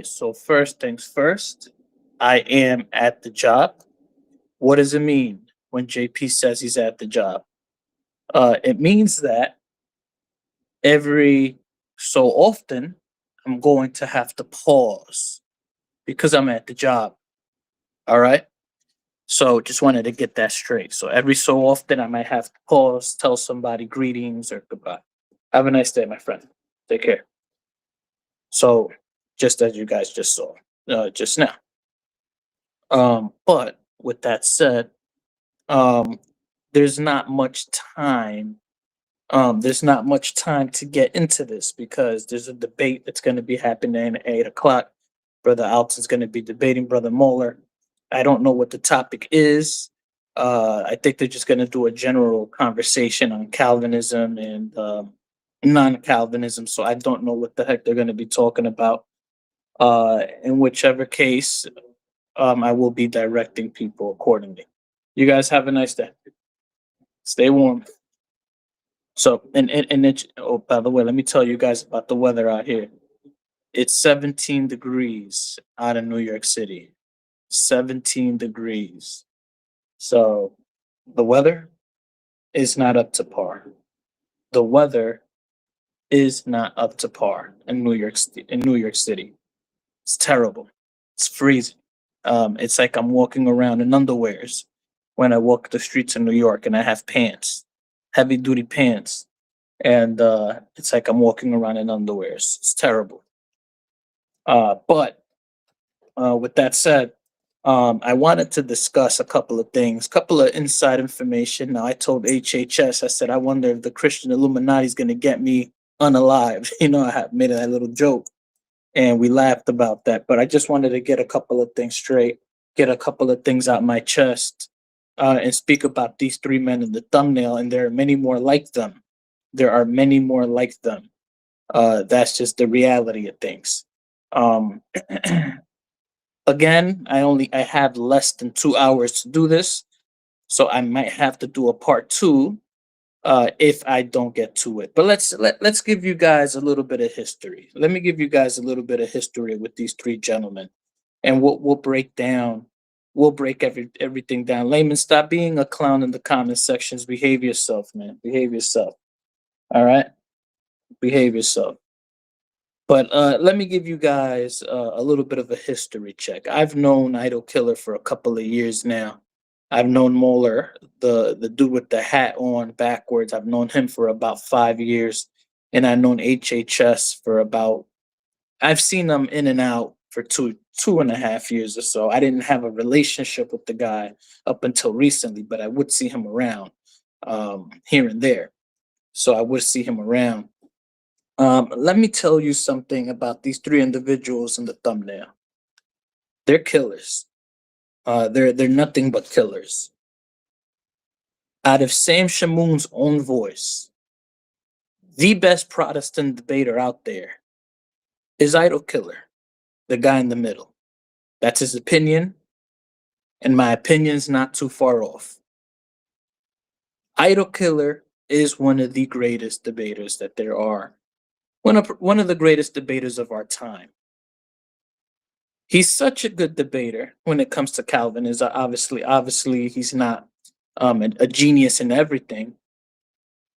So first things first, I am at the job. What does it mean when JP says he's at the job? It means that every so often I'm going to have to pause because I'm at the job. All right. So just wanted to get that straight. So every so often I might have to pause, tell somebody greetings or goodbye. Have a nice day, my friend. Take care. So just as you guys just saw just now. But with that said, um, there's not much time. There's not much time to get into this because there's a debate that's going to be happening at 8 o'clock. Brother Alton's going to be debating Brother Mauler. I don't know what the topic is. I think they're just going to do a general conversation on Calvinism and non-Calvinism. So I don't know what the heck they're going to be talking about. In whichever case, I will be directing people accordingly. You guys have a nice day. Stay warm. So, oh, by the way, let me tell you guys about the weather out here. It's 17 degrees out in New York City. 17 degrees. So, the weather is not up to par. The weather is not up to par in New York City. It's terrible. It's freezing. It's like I'm walking around in underwears when I walk the streets in New York and I have pants, heavy duty pants, and it's like I'm walking around in underwears. It's terrible. But with that said, I wanted to discuss a couple of things, couple of inside information. Now, I told HHS, I said, I wonder if the Christian Illuminati is going to get me unalive. I had made that little joke and we laughed about that. But I just wanted to get a couple of things straight, get a couple of things out my chest, and speak about these three men in the thumbnail. And there are many more like them. There are many more like them. That's just the reality of things. Um, again, I have less than 2 hours to do this, so I might have to do a part two if I don't get to it. But let's give you guys a little bit of history. Let me give you guys a little bit of history with these three gentlemen, and we'll break down. We'll break everything down. Layman, stop being a clown in the comment sections. Behave yourself, man. Behave yourself. All right, behave yourself. But let me give you guys a little bit of a history check. I've known Idol Killer for a couple of years now. I've known Mauler, the dude with the hat on backwards. I've known him for about 5 years, and I've known HHS for about. I've seen them in and out for two and a half years or so. I didn't have a relationship with the guy up until recently, but I would see him around here and there. So I would see him around. Let me tell you something about these three individuals in the thumbnail. They're killers. They're nothing but killers. Out of Sam Shamoun's own voice, the best Protestant debater out there is Idol Killer, the guy in the middle. That's his opinion, and my opinion's not too far off. Idol Killer is one of the greatest debaters that there are. One of the greatest debaters of our time. He's such a good debater when it comes to Calvinism. Obviously, he's not a genius in everything,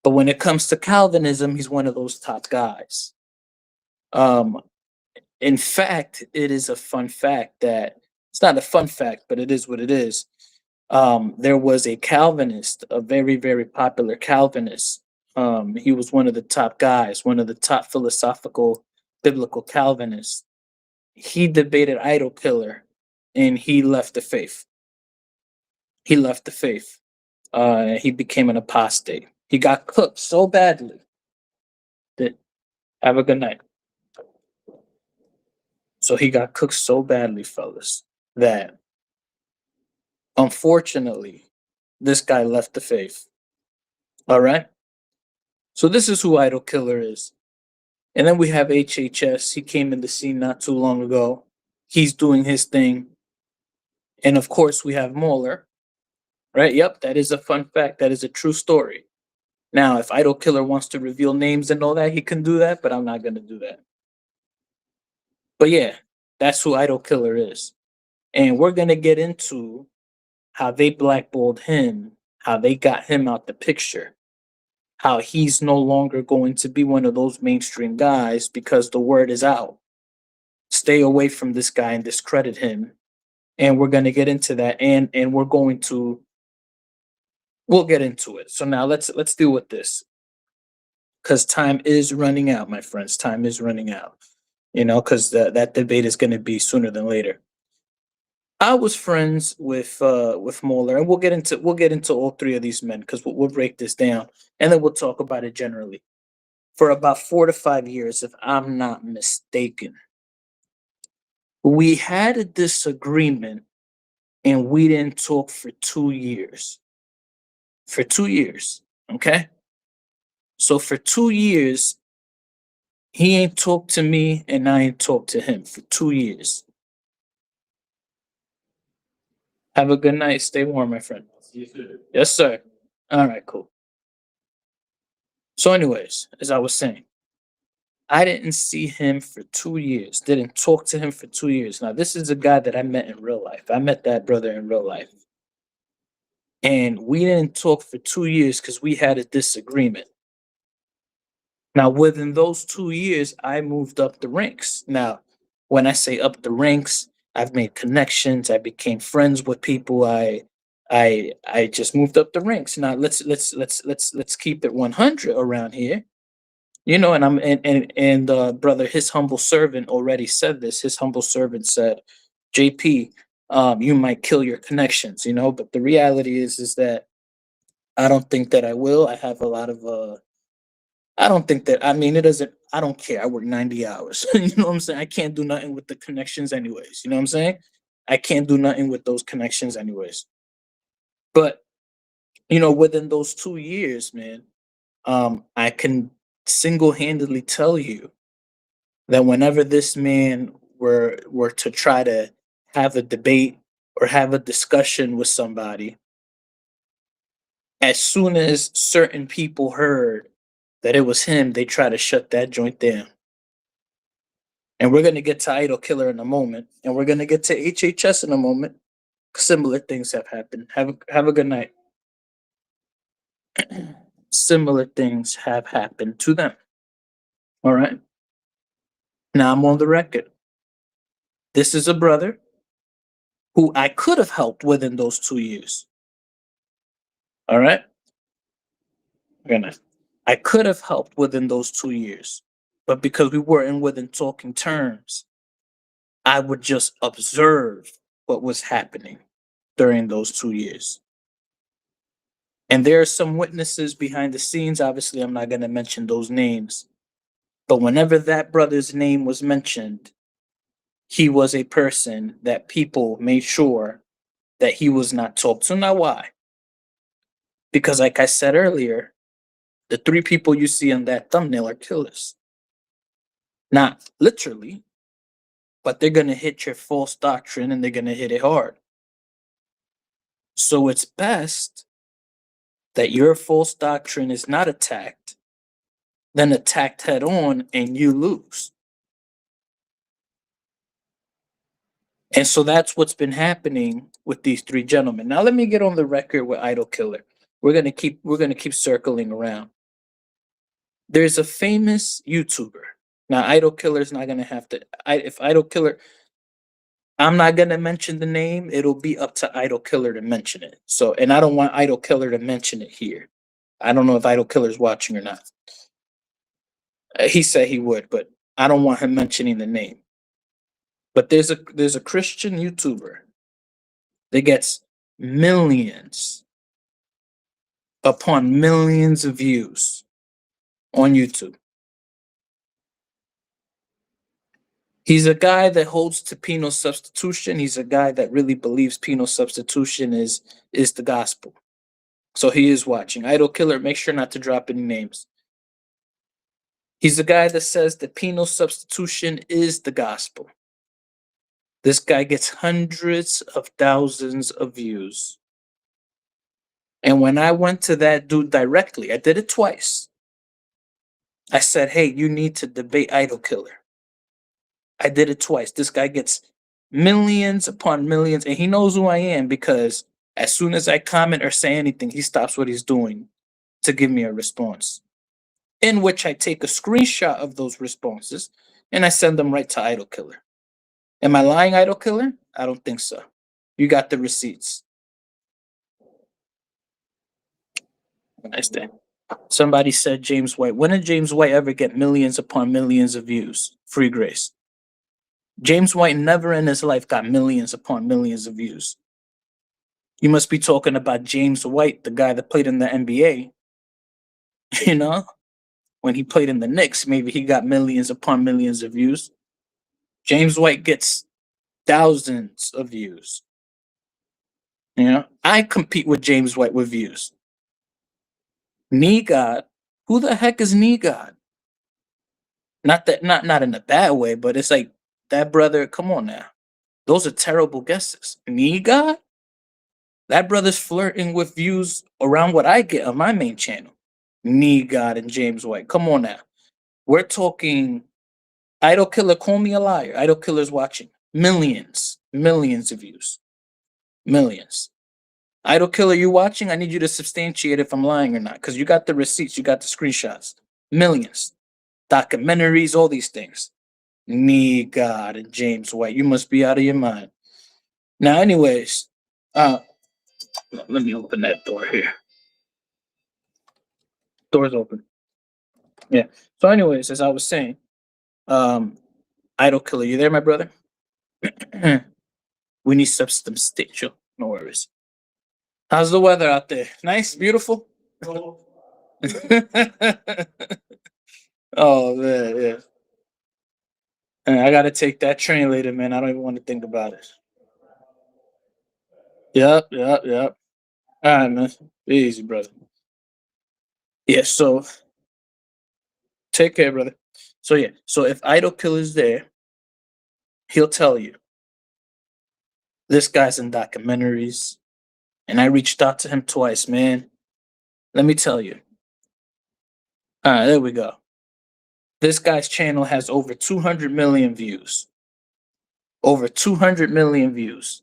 but when it comes to Calvinism, he's one of those top guys. Um, in fact, it is a fun fact that it's not a fun fact, but it is what it is. There was a Calvinist, a very, very popular Calvinist. He was one of the top guys, one of the top philosophical biblical Calvinists. He debated Idol Killer and he left the faith. He left the faith. He became an apostate. He got cooked so badly that, have a good night. So he got cooked so badly, fellas, that unfortunately, this guy left the faith. All right. So this is who Idol Killer is. And then we have HHS. He came in the scene not too long ago. He's doing his thing. And of course, we have Mauler, right? Yep, that is a fun fact. That is a true story. Now, if Idol Killer wants to reveal names and all that, he can do that, but I'm not going to do that. But yeah, That's who Idol Killer is. And we're gonna get into how they blackballed him, how they got him out the picture, how he's no longer going to be one of those mainstream guys because the word is out. Stay away from this guy and discredit him. And we're gonna get into that, and we'll get into it. So now let's deal with this because time is running out, my friends. Time is running out. Because that debate is going to be sooner than later. I was friends with Mauler, and we'll get into all three of these men because we'll break this down, and then we'll talk about it generally. For about 4 to 5 years, if I'm not mistaken, we had a disagreement, and we didn't talk for 2 years. For 2 years, okay. So for 2 years, he ain't talked to me, and I ain't talked to him for 2 years. Have a good night. Stay warm, my friend. See you soon. Yes, sir. All right, cool. So, anyways, as I was saying, I didn't see him for 2 years, didn't talk to him for 2 years. Now, this is a guy that I met in real life. I met that brother in real life. And we didn't talk for 2 years because we had a disagreement. Now, within those 2 years, I moved up the ranks. Now, when I say up the ranks, I've made connections. I became friends with people. I just moved up the ranks. Now let's keep it 100 around here. And brother, his humble servant already said this. His humble servant said, "JP, you might kill your connections." But the reality is that I don't think that I will. I have a lot of I don't think that I mean it doesn't I don't care. I work 90 hours. You know what I'm saying? I can't do nothing with the connections anyways. You know what I'm saying? I can't do nothing with those connections anyways. But within those 2 years, man, I can single-handedly tell you that whenever this man were to try to have a debate or have a discussion with somebody, as soon as certain people heard that it was him, they try to shut that joint down. And we're gonna get to Idol Killer in a moment, and we're gonna get to HHS in a moment. Similar things have happened. Have a good night. Similar things have happened to them. All right. Now I'm on the record. This is a brother who I could have helped within those 2 years. All right. Gonna. I could have helped within those 2 years, but because we weren't within talking terms, I would just observe what was happening during those 2 years. And there are some witnesses behind the scenes. Obviously, I'm not going to mention those names. But whenever that brother's name was mentioned, he was a person that people made sure that he was not talked to. Now, why? Because, like I said earlier, the three people you see in that thumbnail are killers. Not literally, but they're going to hit your false doctrine and they're going to hit it hard. So it's best that your false doctrine is not attacked, then attacked head on and you lose. And so that's what's been happening with these three gentlemen. Now let me get on the record with Idol Killer. We're gonna keep circling around. There's a famous YouTuber. Now Idol Killer's not gonna have to. If Idol Killer, I'm not gonna mention the name. It'll be up to Idol Killer to mention it. So, and I don't want Idol Killer to mention it here. I don't know if Idol Killer's watching or not. He said he would, but I don't want him mentioning the name. But there's a Christian YouTuber that gets millions upon millions of views on YouTube. He's a guy that holds to penal substitution. He's a guy that really believes penal substitution is the gospel. So he is watching. Idol Killer, make sure not to drop any names. He's the guy that says that penal substitution is the gospel. This guy gets hundreds of thousands of views. And when I went to that dude directly, I did it twice. I said, hey, you need to debate Idol Killer. I did it twice. This guy gets millions upon millions, and he knows who I am because as soon as I comment or say anything, he stops what he's doing to give me a response. In which I take a screenshot of those responses and I send them right to Idol Killer. Am I lying, Idol Killer? I don't think so. You got the receipts. Nice day. Somebody said James White. When did James White ever get millions upon millions of views? Free Grace. James White never in his life got millions upon millions of views. You must be talking about James White, the guy that played in the NBA. You know, when he played in the Knicks, maybe he got millions upon millions of views. James White gets thousands of views. You know, I compete with James White with views. Knee God, who the heck is Knee God? Not in a bad way, but it's like that brother. Come on now, those are terrible guesses. Knee God, that brother's flirting with views around what I get on my main channel. Knee God and James White. Come on now, we're talking. Idol Killer, call me a liar. Idol Killer's watching millions of views, millions. Idol Killer, you watching? I need you to substantiate if I'm lying or not, because you got the receipts, you got the screenshots. Millions. Documentaries, all these things. Me, God, and James White. You must be out of your mind. Now, anyways, let me open that door here. Door's open. Yeah. So, anyways, as I was saying, Idol Killer, you there, my brother? We need substantial. No worries. How's the weather out there? Nice, beautiful. Oh man, yeah. I gotta take that train later, man. I don't even want to think about it. Yep, yep, yep. All right, man. Be easy, brother. Yeah, so take care, brother. So yeah, so if Idol Killer's there, he'll tell you this guy's in documentaries, and I reached out to him twice, man. Let me tell you. All right, there we go. This guy's channel has over 200 million views. Over 200 million views.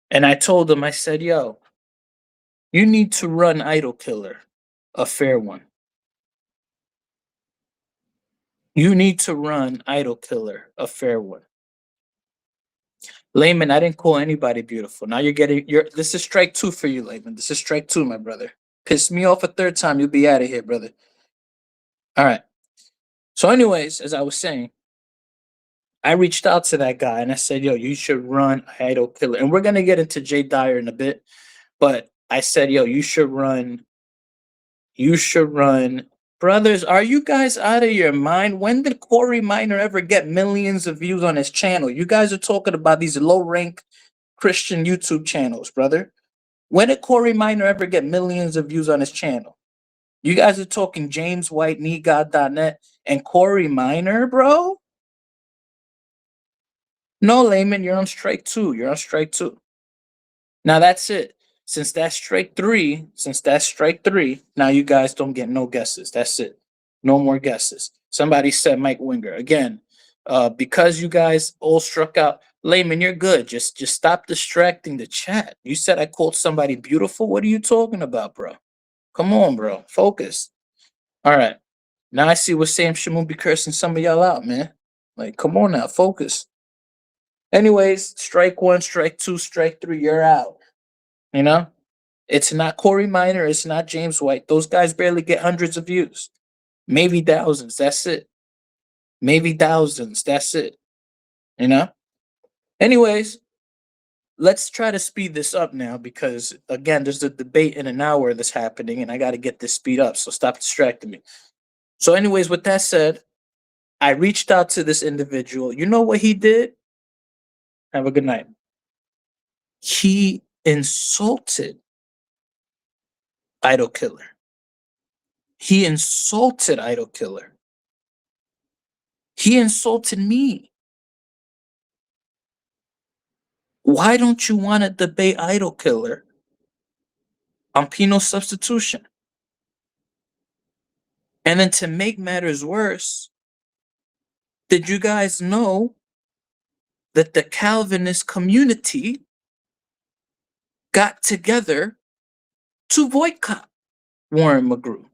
And I told him, I said, yo, you need to run Idol Killer, a fair one. You need to run Idol Killer, a fair one. Layman, I didn't call anybody beautiful. Now this is strike two for you, Layman. This is strike two, my brother. Piss me off a third time, you'll be out of here, brother. All right. So, anyways, as I was saying, I reached out to that guy and I said, yo, you should run Idol Killer. And we're gonna get into Jay Dyer in a bit, but I said, yo, you should run. Brothers, are you guys out of your mind? When did Corey Minor ever get millions of views on his channel? You guys are talking about these low rank Christian YouTube channels, brother. When did Corey Minor ever get millions of views on his channel? You guys are talking James White, NeedGod.net, and Corey Minor, bro? No, Layman, you're on strike two. You're on strike two. Now that's it. Since that's strike three, now you guys don't get no guesses. That's it. No more guesses. Somebody said Mike Winger. Again, because you guys all struck out. Layman, you're good. Just stop distracting the chat. You said I called somebody beautiful. What are you talking about, bro? Come on, bro. Focus. All right. Now I see what Sam Shamoon be cursing some of y'all out, man. Like, come on now, focus. Anyways, strike one, strike two, strike three, you're out. You know? It's not Corey Minor, it's not James White. Those guys barely get hundreds of views. Maybe thousands, that's it. Maybe thousands, that's it. You know? Anyways, let's try to speed this up now because again, there's a debate in an hour that's happening and I got to get this speed up. So stop distracting me. So, anyways, with that said, I reached out to this individual. You know what he did? Have a good night. He insulted Idol Killer. He insulted Idol Killer. He insulted me. Why don't you want to debate Idol Killer on penal substitution? And then to make matters worse, did you guys know that the Calvinist community got together to boycott Warren McGrew.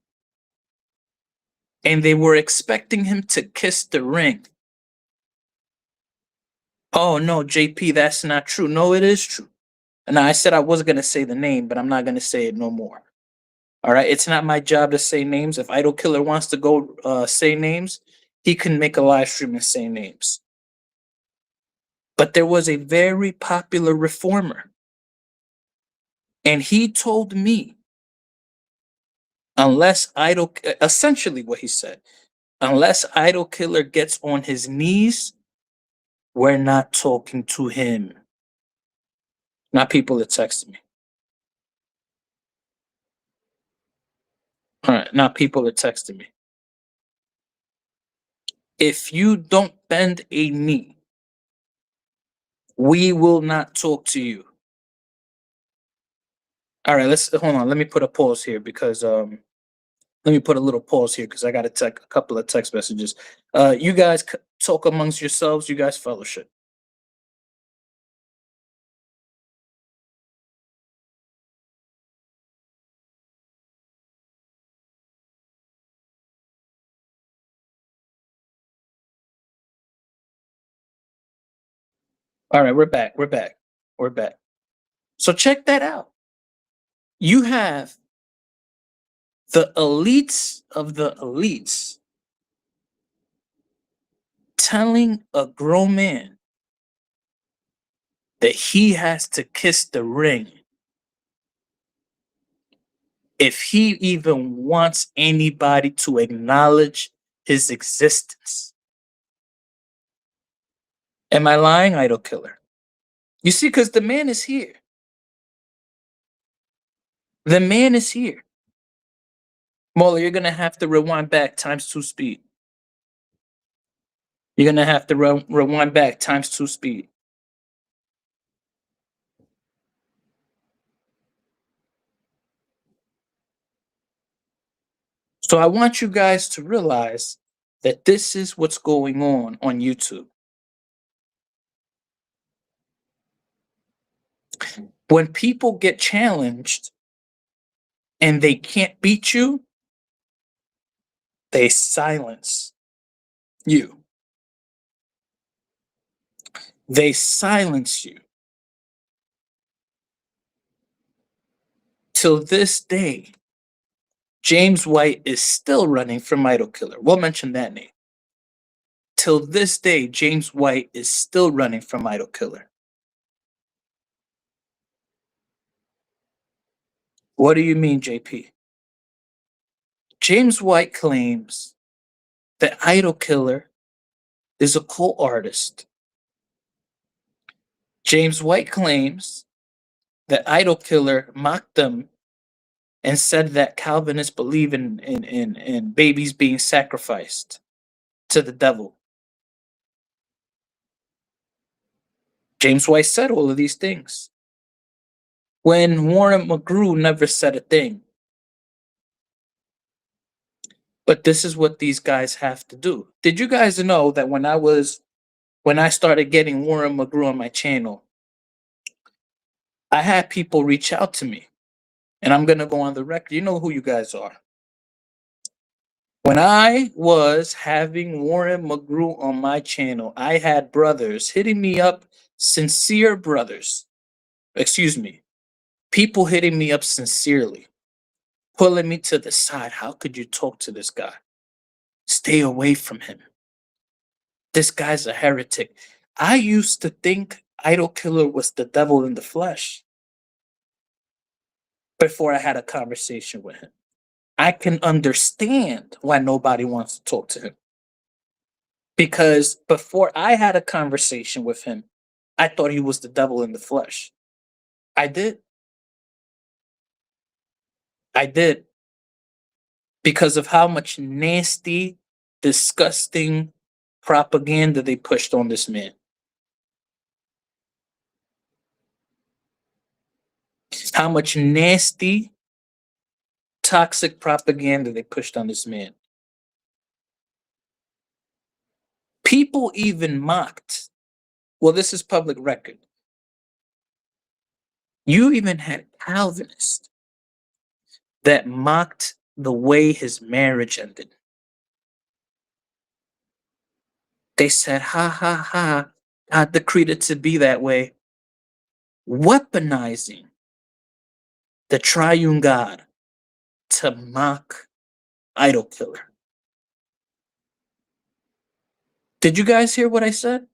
And they were expecting him to kiss the ring. Oh no, JP, that's not true. No, it is true. And I said I wasn't going to say the name, but I'm not going to say it no more. All right, it's not my job to say names. If Idol Killer wants to go say names, he can make a live stream and say names. But there was a very popular reformer, and he told me, essentially what he said, unless Idol Killer gets on his knees, we're not talking to him. Not people that texted me. All right, not people that texted me. If you don't bend a knee, we will not talk to you. All right, let's hold on. Let me put a pause here because let me put a little pause here because I got a couple of text messages. You guys talk amongst yourselves. You guys fellowship. All right, we're back. We're back. We're back. So check that out. You have the elites of the elites telling a grown man that he has to kiss the ring if he even wants anybody to acknowledge his existence. Am I lying, Idol Killer? You see, because the man is here. The man is here. Mauler, you're going to have to rewind back times 2 speed. You're going to have to rewind back times 2 speed. So I want you guys to realize that this is what's going on YouTube. When people get challenged and they can't beat you, they silence you. They silence you. Till this day, James White is still running from Idol Killer. We'll mention that name. Till this day, James White is still running from Idol Killer. What do you mean, JP? James White claims that Idol Killer is a cult artist. James White claims that Idol Killer mocked them and said that Calvinists believe in babies being sacrificed to the devil. James White said all of these things when Warren McGrew never said a thing. But this is what these guys have to do. Did you guys know that when I started getting Warren McGrew on my channel, I had people reach out to me, and I'm gonna go on the record. You know who you guys are. When I was having Warren McGrew on my channel, I had brothers hitting me up, sincere brothers. Excuse me, people hitting me up sincerely, pulling me to the side. How could you talk to this guy? Stay away from him. This guy's a heretic. I used to think Idol Killer was the devil in the flesh before I had a conversation with him. I can understand why nobody wants to talk to him. Because before I had a conversation with him, I thought he was the devil in the flesh. I did. I did. Because of how much nasty, disgusting propaganda they pushed on this man. How much nasty, toxic propaganda they pushed on this man. People even mocked Well, this is public record. You even had Calvinists that mocked the way his marriage ended. They said, ha ha ha, God decreed it to be that way, weaponizing the triune God to mock idol killer. Did you guys hear what I said?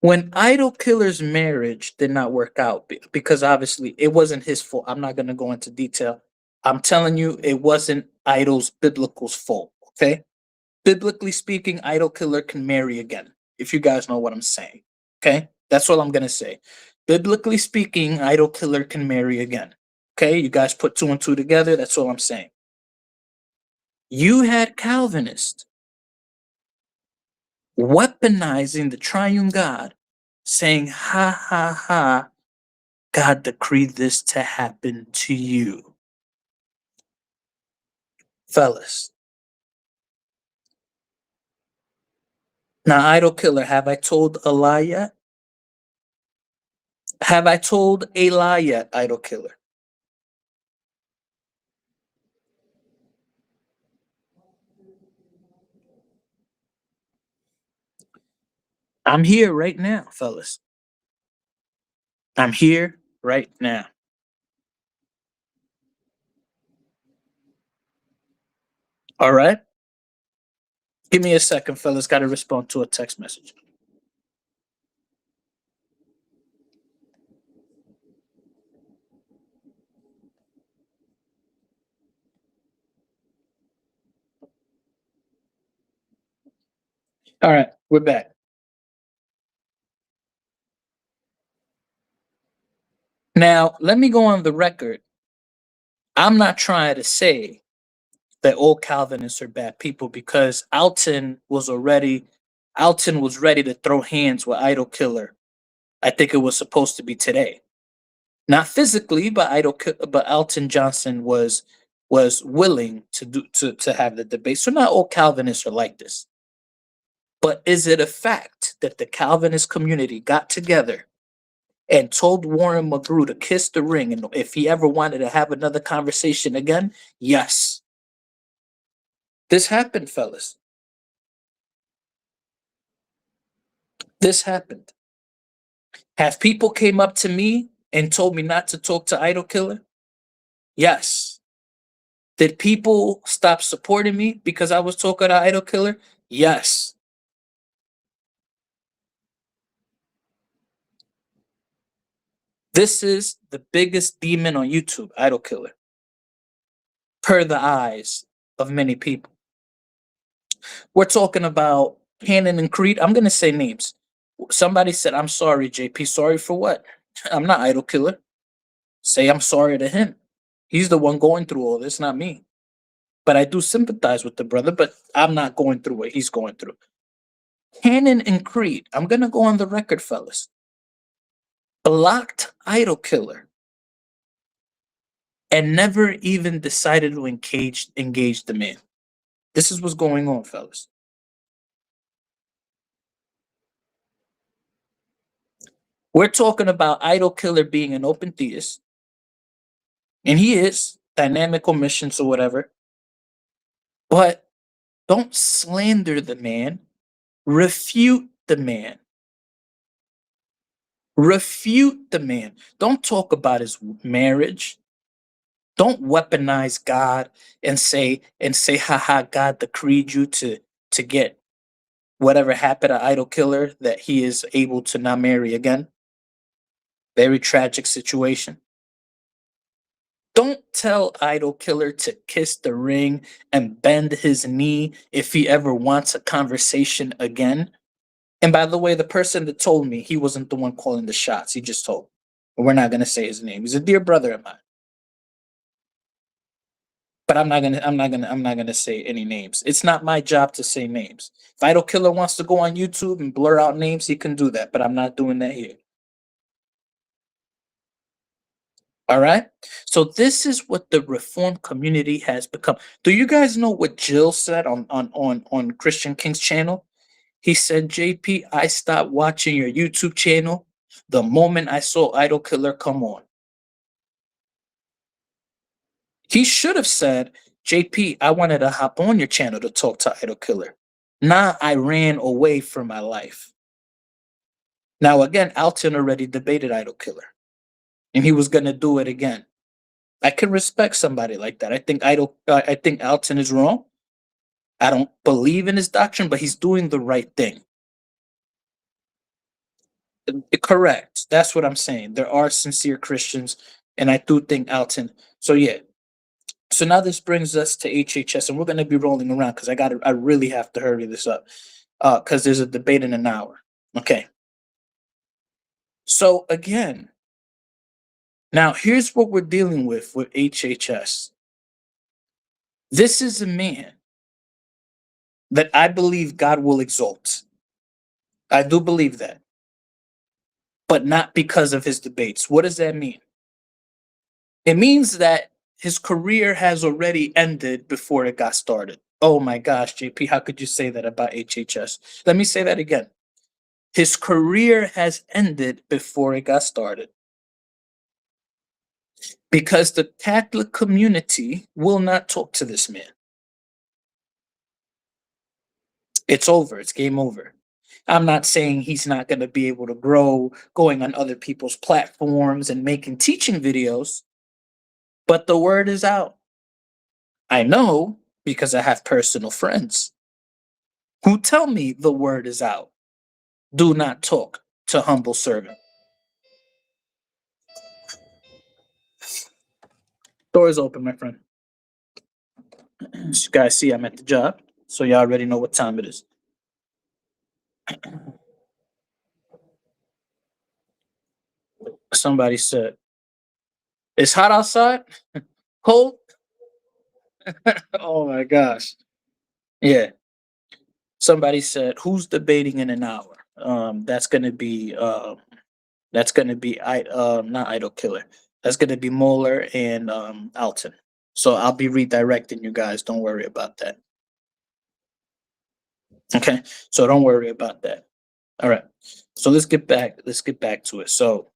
When idol killer's marriage did not work out, because obviously it wasn't his fault. I'm not going to go into detail. I'm telling you, it wasn't idol's biblical's fault. Okay. Biblically speaking, idol killer can marry again, if you guys know what I'm saying. Okay. That's all I'm going to say. Biblically speaking, idol killer can marry again. Okay. You guys put two and two together. That's all I'm saying. You had Calvinists weaponizing the triune God, saying, ha ha ha, God decreed this to happen to you. Fellas. Now, idol killer, have I told a lie yet? Have I told a lie yet, idol killer? I'm here right now, fellas. I'm here right now. All right? Give me a second, fellas. Got to respond to a text message. All right, we're back. Now, let me go on the record. I'm not trying to say that all Calvinists are bad people, because Alton was ready to throw hands with idol killer. I think it was supposed to be today. Not physically, but Alton Johnson was willing to have the debate. So not all Calvinists are like this. But is it a fact that the Calvinist community got together and told Warren McGrew to kiss the ring, and if he ever wanted to have another conversation again? Yes. This happened, fellas. This happened. Have people came up to me and told me not to talk to idol killer? Yes. Did people stop supporting me because I was talking to idol killer? Yes. This is the biggest demon on YouTube, idol killer, per the eyes of many people. We're talking about Cannon and Creed. I'm going to say names. Somebody said, I'm sorry, JP. Sorry for what? I'm not idol killer. Say I'm sorry to him. He's the one going through all this, not me. But I do sympathize with the brother, but I'm not going through what he's going through. Cannon and Creed, I'm going to go on the record, fellas, blocked idol killer and never even decided to engage the man. This is what's going on, fellas. We're talking about idol killer being an open theist, and he is dynamic omissions or whatever. But don't slander the man. Refute the man. Refute the man. Don't talk about his marriage. Don't weaponize God and say, haha, God decreed you to get whatever happened to idol killer, that he is able to not marry again. Very tragic situation. Don't tell idol killer to kiss the ring and bend his knee if he ever wants a conversation again. And by the way, the person that told me, he wasn't the one calling the shots. He just told me. We're not going to say his name. He's a dear brother of mine. But I'm not gonna say any names. It's not my job to say names. If idol killer wants to go on YouTube and blur out names, he can do that. But I'm not doing that here. All right. So this is what the Reformed community has become. Do you guys know what Jill said on Christian King's channel? He said, JP, I stopped watching your YouTube channel the moment I saw Idol Killer come on. He should have said, JP, I wanted to hop on your channel to talk to Idol Killer. Nah, I ran away from my life. Now, again, Alton already debated Idol Killer, and he was going to do it again. I can respect somebody like that. I think Alton is wrong. I don't believe in his doctrine, but he's doing the right thing. Correct. That's what I'm saying. There are sincere Christians, and I do think Alton. So yeah. So now this brings us to HHS, and we're going to be rolling around because I really have to hurry this up because there's a debate in an hour. Okay. So again, now here's what we're dealing with HHS. This is a man that I believe God will exalt. I do believe that, but not because of his debates. What does that mean? It means that his career has already ended before it got started. Oh my gosh, JP, how could you say that about HHS? Let me say that again. His career has ended before it got started because the Catholic community will not talk to this man. It's over. It's game over. I'm not saying he's not going to be able to grow going on other people's platforms and making teaching videos, but the word is out. I know because I have personal friends who tell me the word is out. Do not talk to humble servant. Door is open, my friend. As you guys see, I'm at the job, so y'all already know what time it is. Somebody said, it's hot outside? Cold? Oh my gosh. Yeah. Somebody said, who's debating in an hour? That's gonna be not Idol Killer. That's gonna be Mauler and Alton. So I'll be redirecting you guys. Don't worry about that. Okay. So don't worry about that. All right. So let's get back to it. So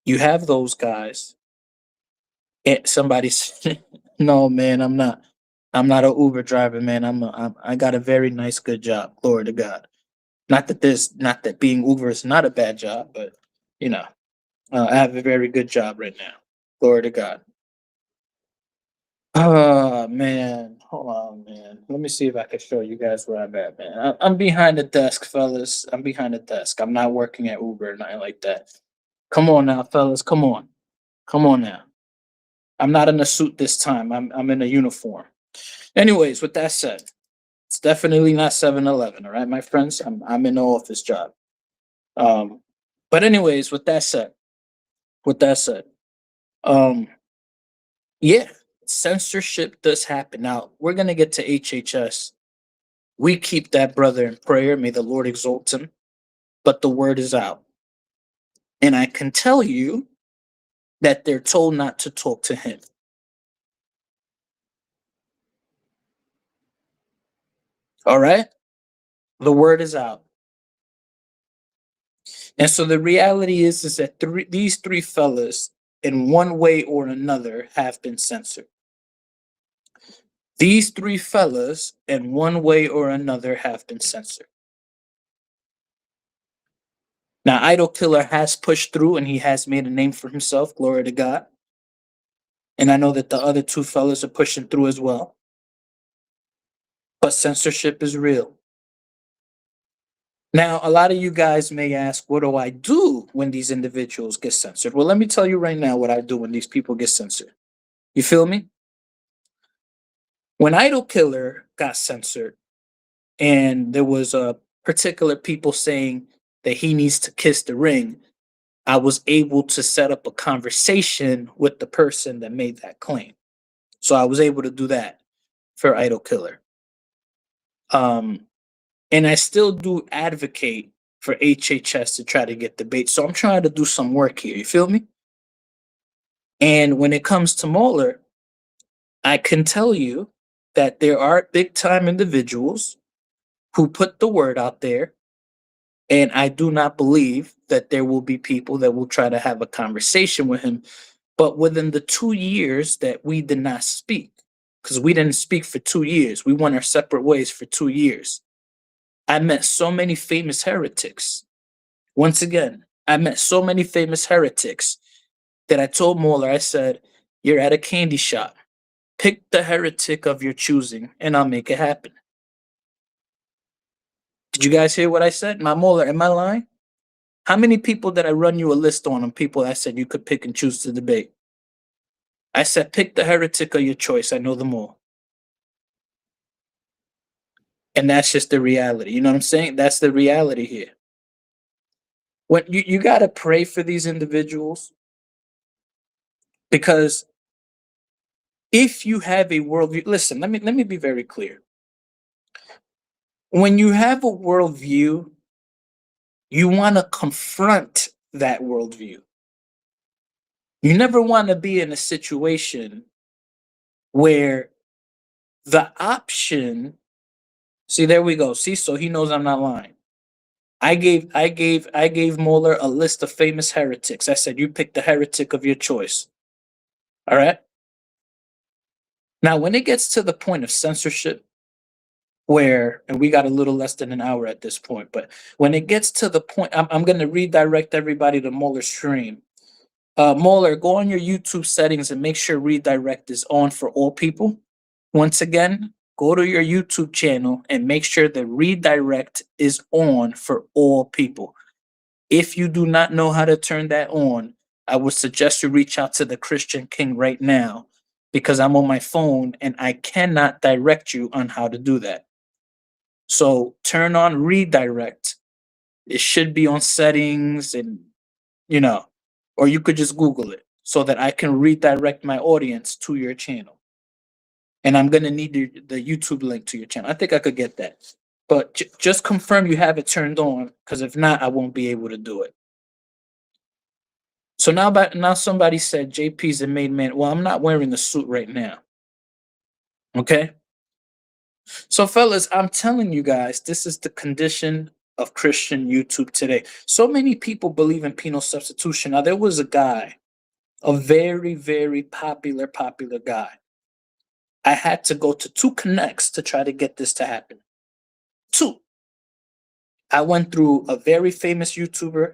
you have those guys. And somebody's no man, I'm not. I'm not an Uber driver, man. I got a very nice, good job. Glory to God. Not that being Uber is not a bad job, but you know, I have a very good job right now. Glory to God. Oh man, hold on, man. Let me see if I can show you guys where I'm at, man. I'm behind the desk, fellas. I'm behind the desk. I'm not working at Uber or nothing like that. Come on now, fellas. Come on now. I'm not in a suit this time. I'm in a uniform. Anyways, with that said, it's definitely not 7-Eleven. All right, my friends. I'm in an office job. Um, but anyways, with that said, um, yeah, censorship does happen. Now we're gonna get to HHS. We keep that brother in prayer. May the Lord exalt him. But the word is out, and I can tell you that they're told not to talk to him. All right, the word is out. And so the reality is that these three fellas, in one way or another, have been censored. These three fellas, in one way or another, have been censored. Now, Idol Killer has pushed through and he has made a name for himself. Glory to God. And I know that the other two fellas are pushing through as well. But censorship is real. Now, a lot of you guys may ask, what do I do when these individuals get censored? Well, let me tell you right now what I do when these people get censored. You feel me? When Idol Killer got censored, and there was a particular people saying that he needs to kiss the ring, I was able to set up a conversation with the person that made that claim. So I was able to do that for Idol Killer. And I still do advocate for HHS to try to get debate. So I'm trying to do some work here. You feel me? And when it comes to Mauler, I can tell you that there are big time individuals who put the word out there. And I do not believe that there will be people that will try to have a conversation with him. But within the 2 years that we did not speak, because we didn't speak for 2 years, we went our separate ways for 2 years. I met so many famous heretics. Once again, I met so many famous heretics that I told Mauler, I said, "You're at a candy shop. Pick the heretic of your choosing, and I'll make it happen." Did you guys hear what I said? My Mauler, am I lying? How many people did I run you a list on people I said you could pick and choose to debate? I said, pick the heretic of your choice. I know them all. And that's just the reality. You know what I'm saying? That's the reality here. When you got to pray for these individuals, because if you have a worldview, listen, let me be very clear. When you have a worldview, you want to confront that worldview. You never want to be in a situation where the option, see, there we go. See, so he knows I'm not lying. I gave Mauler a list of famous heretics. I said, you pick the heretic of your choice. All right. Now, when it gets to the point of censorship, where, and we got a little less than an hour at this point, but when it gets to the point, I'm going to redirect everybody to Mauler's stream. Mauler, go on your YouTube settings and make sure redirect is on for all people. Once again, go to your YouTube channel and make sure the redirect is on for all people. If you do not know how to turn that on, I would suggest you reach out to the Christian King right now, because I'm on my phone and I cannot direct you on how to do that. So turn on redirect. It should be on settings, and you know, or you could just Google it so that I can redirect my audience to your channel. And I'm gonna need the YouTube link to your channel. I think I could get that, but just confirm you have it turned on, because if not, I won't be able to do it. So now somebody said JP's a made man. Well, I'm not wearing the suit right now. Okay. So fellas, I'm telling you guys, this is the condition of Christian YouTube today. So many people believe in penal substitution. Now there was a guy, a very, very popular guy. I had to go to 2 connects to try to get this to happen. 2. I went through a very famous YouTuber,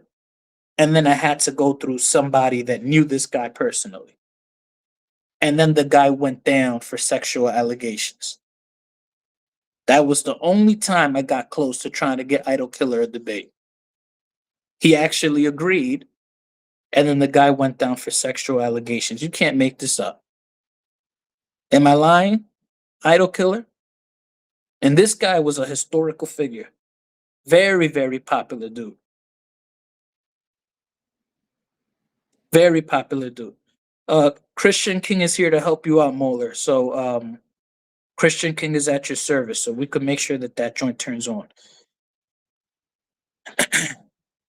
and then I had to go through somebody that knew this guy personally. And then the guy went down for sexual allegations. That was the only time I got close to trying to get Idol Killer a debate. He actually agreed, and then the guy went down for sexual allegations. You can't make this up. Am I lying? Idol Killer? And this guy was a historical figure. Very, very popular dude. Very popular dude. Christian King is here to help you out, Mauler. So Christian King is at your service, so we could make sure that that joint turns on.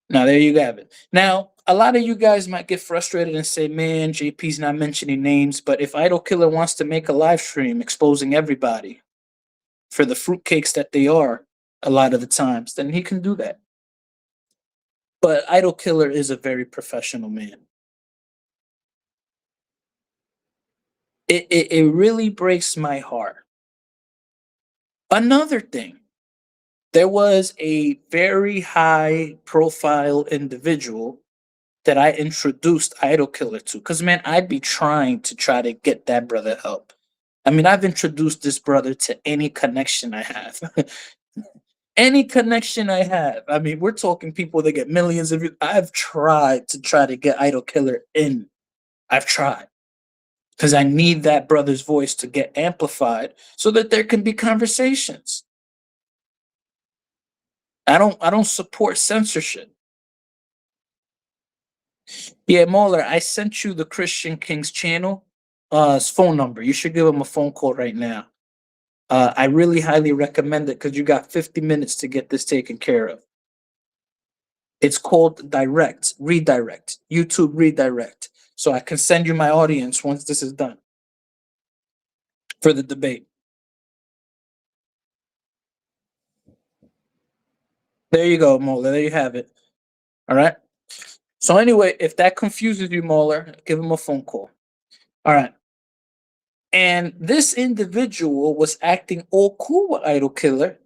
Now, there you have it. Now, a lot of you guys might get frustrated and say, man, JP's not mentioning names, but if Idol Killer wants to make a live stream exposing everybody for the fruitcakes that they are a lot of the times, then he can do that. But Idol Killer is a very professional man. It really breaks my heart. Another thing, there was a very high profile individual that I introduced Idol Killer to. Because, man, I'd be trying to try to get that brother help. I mean, I've introduced this brother to any connection I have. Any connection I have. I mean, we're talking people that get millions of views. I've tried to try to get Idol Killer in. I've tried. Because I need that brother's voice to get amplified so that there can be conversations. I don't support censorship. Yeah, Mauler, I sent you the Christian King's channel, his phone number. You should give him a phone call right now. I really highly recommend it because you got 50 minutes to get this taken care of. It's called redirect, YouTube redirect. So I can send you my audience once this is done for the debate. There you go, Moeller. There you have it. All right. So anyway, if that confuses you, Moeller, give him a phone call. All right. And this individual was acting all cool with Idol Killer.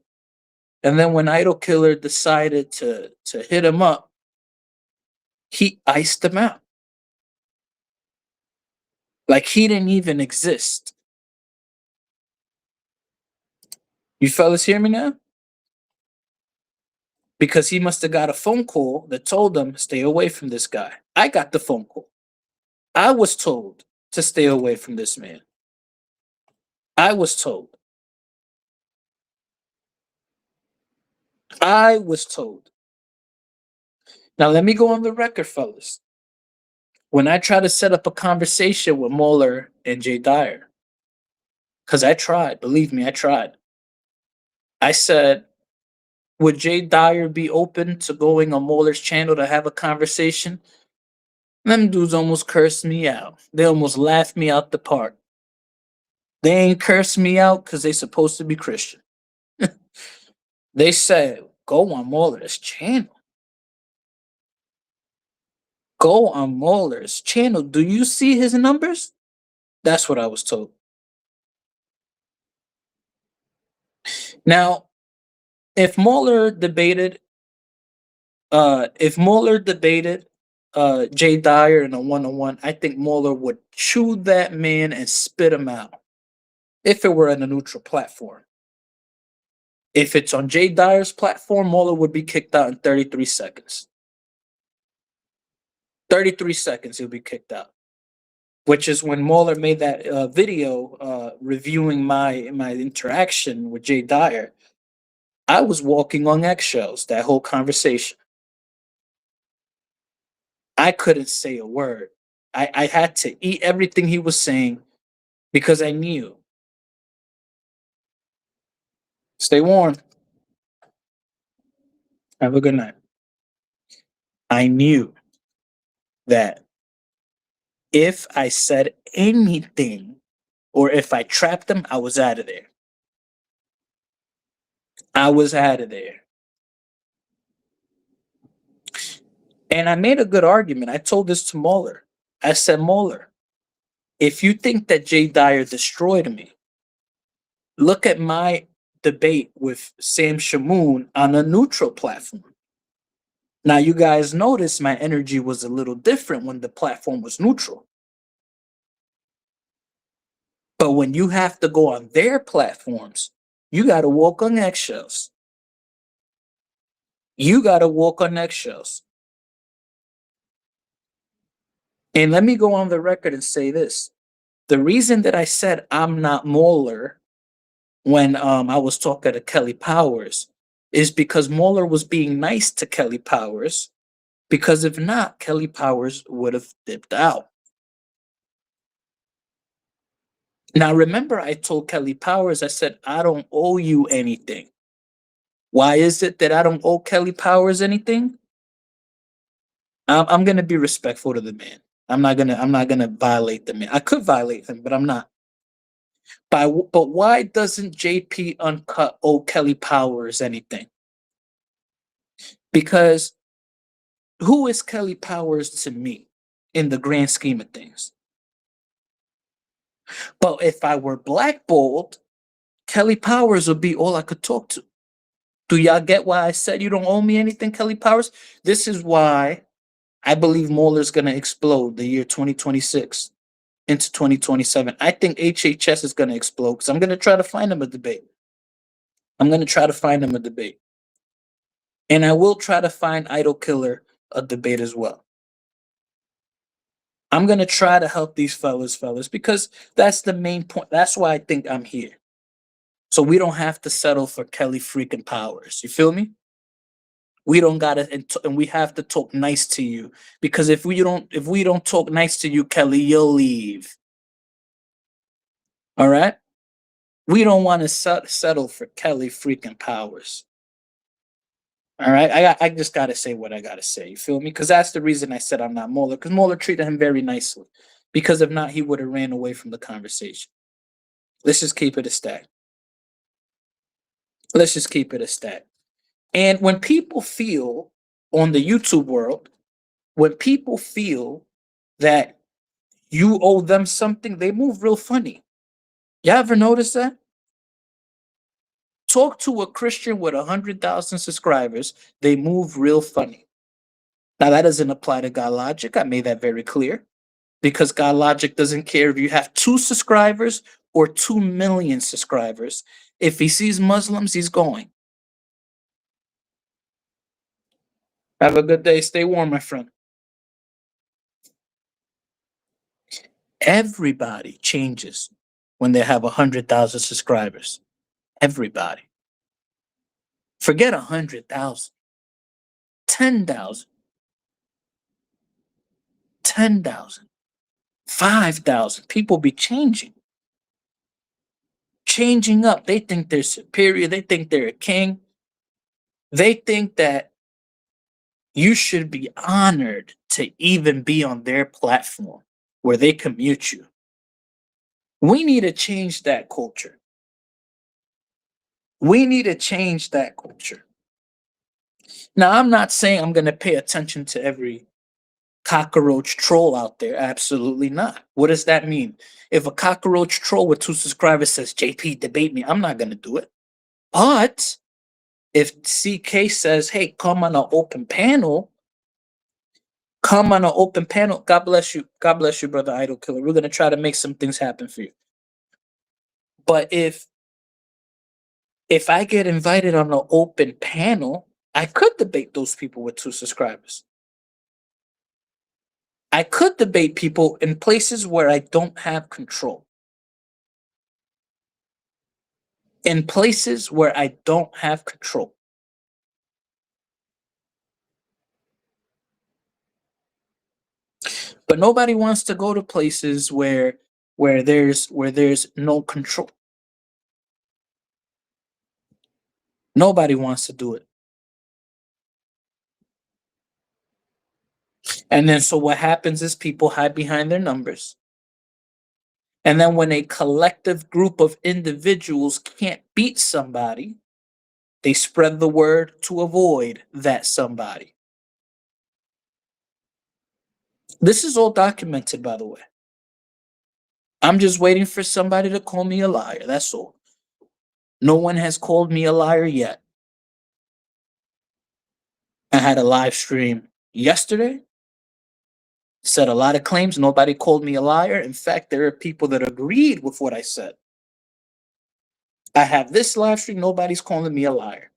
And then when Idol Killer decided to hit him up, he iced him out. Like he didn't even exist. You fellas hear me now? Because he must have got a phone call that told him stay away from this guy. I got the phone call. I was told to stay away from this man. I was told. I was told. Now let me go on the record, fellas. When I try to set up a conversation with Mauler and Jay Dyer, because I tried, believe me, I tried. I said, would Jay Dyer be open to going on Mauler's channel to have a conversation? Them dudes almost cursed me out. They almost laughed me out the park. They ain't cursed me out because they supposed to be Christian. They said, go on Mauler's channel. Go on Mauler's channel. Do you see his numbers? That's what I was told. Now, if Mauler debated, Jay Dyer in a one-on-one, I think Mauler would chew that man and spit him out. If it were on a neutral platform. If it's on Jay Dyer's platform, Mauler would be kicked out in 33 seconds. 33 seconds, he'll be kicked out. Which is when Mauler made that video reviewing my interaction with Jay Dyer. I was walking on eggshells that whole conversation. I couldn't say a word. I had to eat everything he was saying because I knew. Stay warm. Have a good night. I knew that if I said anything or if I trapped him, I was out of there. I was out of there. And I made a good argument. I told this to Mauler. I said, Mauler, if you think that Jay Dyer destroyed me, look at my debate with Sam Shamoon on a neutral platform. Now, you guys notice my energy was a little different when the platform was neutral. But when you have to go on their platforms, you got to walk on eggshells. You got to walk on eggshells. And let me go on the record and say this. The reason that I said I'm not Mauler when I was talking to Kelly Powers is because Mauler was being nice to Kelly Powers, because if not, Kelly Powers would have dipped out. Now, remember, I told Kelly Powers, I said, I don't owe you anything. Why is it that I don't owe Kelly Powers anything? I'm gonna be respectful to the man. I'm not gonna violate the man. I could violate him, but I'm not. But why doesn't JP Uncut owe Kelly Powers anything? Because who is Kelly Powers to me in the grand scheme of things? But if I were blackballed, Kelly Powers would be all I could talk to. Do y'all get why I said you don't owe me anything, Kelly Powers? This is why I believe Mauler's going to explode the year 2026 into 2027. I think HHS is going to explode because I'm going to try to find him a debate. I'm going to try to find him a debate. And I will try to find Idol Killer a debate as well. I'm going to try to help these fellas, because that's the main point. That's why I think I'm here. So we don't have to settle for Kelly freaking Powers. You feel me? We don't gotta, and we have to talk nice to you, because if we don't talk nice to you, Kelly, you'll leave. All right? We don't want to settle for Kelly freaking Powers. All right, I just gotta say what I gotta say. You feel me? Because that's the reason I said I'm not Mauler. Because Mauler treated him very nicely. Because if not, he would have ran away from the conversation. Let's just keep it a stack. Let's just keep it a stack. And when people feel on the YouTube world, when people feel that you owe them something, they move real funny. You ever notice that? Talk to a Christian with 100,000 subscribers, they move real funny. Now, that doesn't apply to God Logic. I made that very clear because God Logic doesn't care if you have 2 subscribers or 2 million subscribers. If he sees Muslims, he's going. Have a good day. Stay warm, my friend. Everybody changes when they have 100,000 subscribers. Everybody. Forget 100,000. 10,000. 10,000. 5,000. People be changing. Changing up. They think they're superior. They think they're a king. They think that you should be honored to even be on their platform where they commute you. We need to change that culture. We need to change that culture. Now, I'm not saying I'm going to pay attention to every cockroach troll out there. Absolutely not. What does that mean? If a cockroach troll with 2 subscribers says, JP, debate me, I'm not going to do it. But if CK says, hey, come on an open panel, God bless you. God bless you, brother Idol Killer. We're going to try to make some things happen for you. But if I get invited on an open panel, I could debate those people with 2 subscribers. I could debate people in places where I don't have control. In places where I don't have control. But nobody wants to go to places where there's no control. Nobody wants to do it. And then so what happens is people hide behind their numbers. And then when a collective group of individuals can't beat somebody, they spread the word to avoid that somebody. This is all documented, by the way. I'm just waiting for somebody to call me a liar. That's all. No one has called me a liar yet. I had a live stream yesterday, said a lot of claims. Nobody called me a liar. In fact, there are people that agreed with what I said. I have this live stream. Nobody's calling me a liar.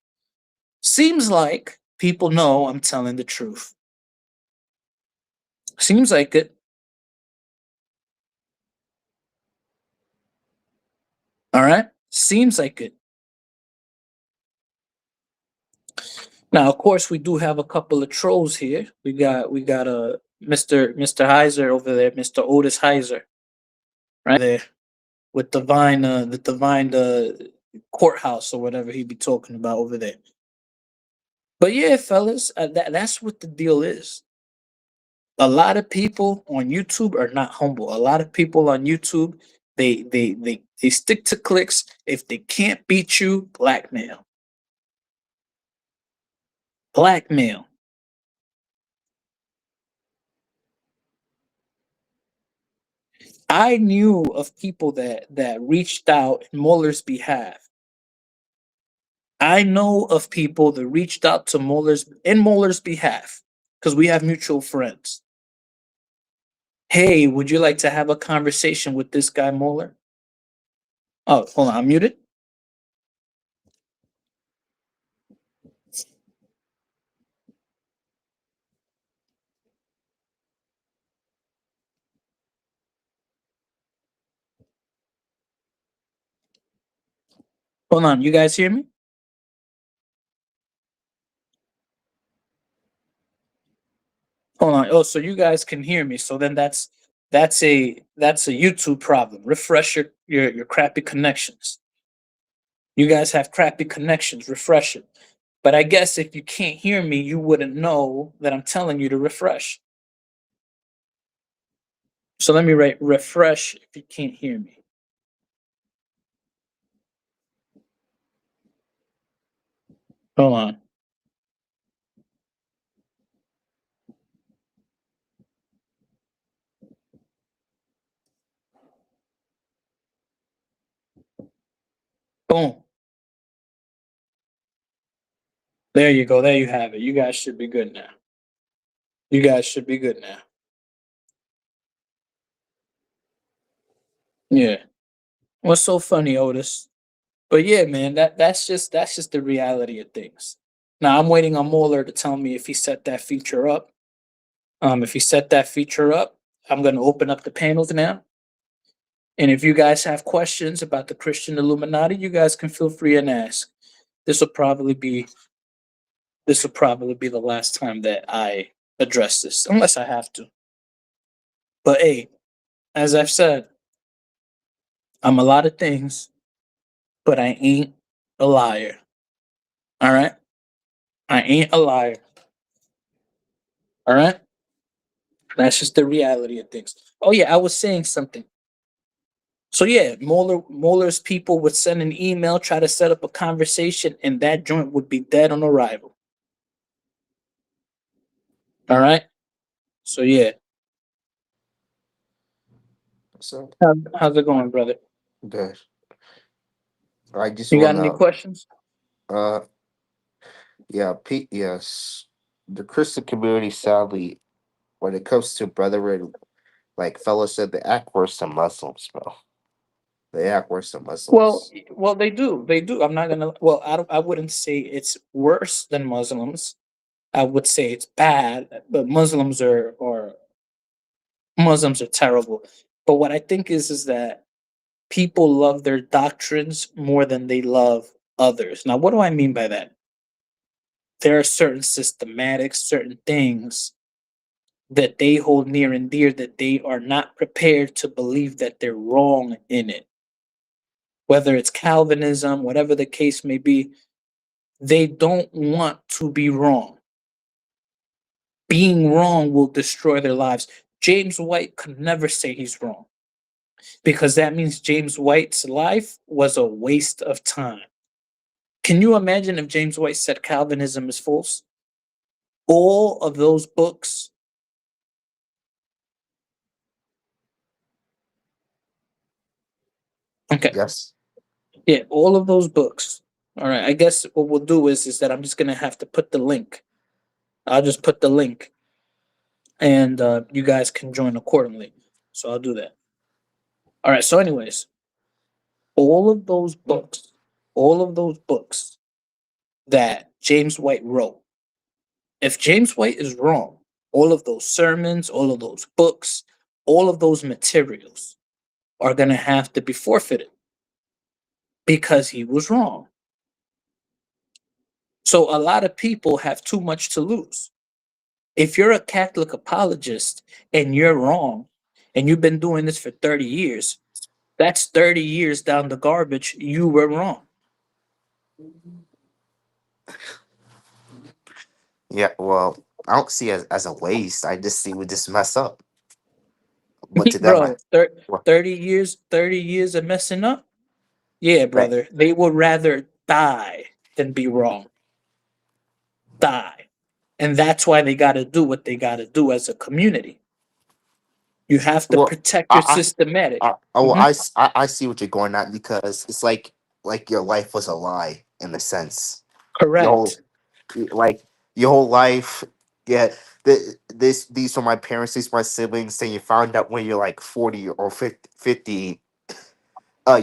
Seems like people know I'm telling the truth. Seems like it. All right. Seems like it. Now, of course, we do have a couple of trolls here. We got a Mr. Heiser over there, Mr. Otis Heiser, right there with the divine courthouse or whatever he be talking about over there. But yeah, fellas, that's what the deal is. A lot of people on YouTube are not humble. A lot of people on YouTube, they stick to clicks. If they can't beat you, blackmail. Blackmail. I knew of people that reached out in Mauler's behalf. I know of people that reached out to Mauler's behalf because we have mutual friends. Hey, would you like to have a conversation with this guy Mauler? Oh, hold on, I'm muted. Hold on, you guys hear me? Hold on. Oh, so you guys can hear me. So then that's a YouTube problem. Refresh your crappy connections. You guys have crappy connections. Refresh it. But I guess if you can't hear me, you wouldn't know that I'm telling you to refresh. So let me write refresh if you can't hear me. Hold on. Boom. There you go. There you have it. You guys should be good now. You guys should be good now. Yeah. What's so funny, Otis? But yeah, man, that's just the reality of things. Now I'm waiting on Mauler to tell me if he set that feature up. If he set that feature up, I'm gonna open up the panels now. And if you guys have questions about the Christian Illuminati, you guys can feel free and ask. This will probably be this will probably be the last time that I address this, unless I have to. But hey, as I've said, I'm a lot of things, but I ain't a liar. All right? I ain't a liar. All right? That's just the reality of things. Oh yeah, I was saying something. So yeah, Moeller's people would send an email, try to set up a conversation, and that joint would be dead on arrival. All right. So yeah, So how's it going, brother? good. I just You got any wanna questions? uh yeah, yes. The Christian community sadly, when it comes to brethren, like fellow said, they act worse than Muslims, bro. They act worse than Well, Muslims. well, they do. They do. I'm not gonna. Well, I don't, I wouldn't say it's worse than Muslims. I would say it's bad, but Muslims are terrible. But what I think is that people love their doctrines more than they love others. Now, what do I mean by that? There are certain systematics, certain things that they hold near and dear that they are not prepared to believe that they're wrong in it. Whether it's Calvinism, whatever the case may be, they don't want to be wrong. Being wrong will destroy their lives. James White could never say he's wrong because that means James White's life was a waste of time. Can you imagine if James White said Calvinism is false? All of those books. Okay. Yes. Yeah, all of those books. All right. I guess what we'll do is that I'm just gonna have to put the link. I'll just put the link, and you guys can join accordingly. So I'll do that. All right. So, anyways, all of those books, all of those books that James White wrote. If James White is wrong, all of those sermons, all of those books, all of those materials are gonna have to be forfeited because he was wrong. So a lot of people have too much to lose. If you're a Catholic apologist and you're wrong, and you've been doing this for 30 years, that's 30 years down the garbage. You were wrong. Yeah, well, I don't see it as a waste. I just see we just mess up. But to them, Bro, well, 30 years of messing up? Yeah, right. brother. They would rather die than be wrong. Die. And that's why they got to do what they got to do as a community. You have to Well, protect your I, systematic. oh, well, Mhm. I see what you're going at because it's like your life was a lie in a sense. Your whole Correct. like your whole life. Yeah, these are my parents. These are my siblings. Then you found out when you're like 40 or 50,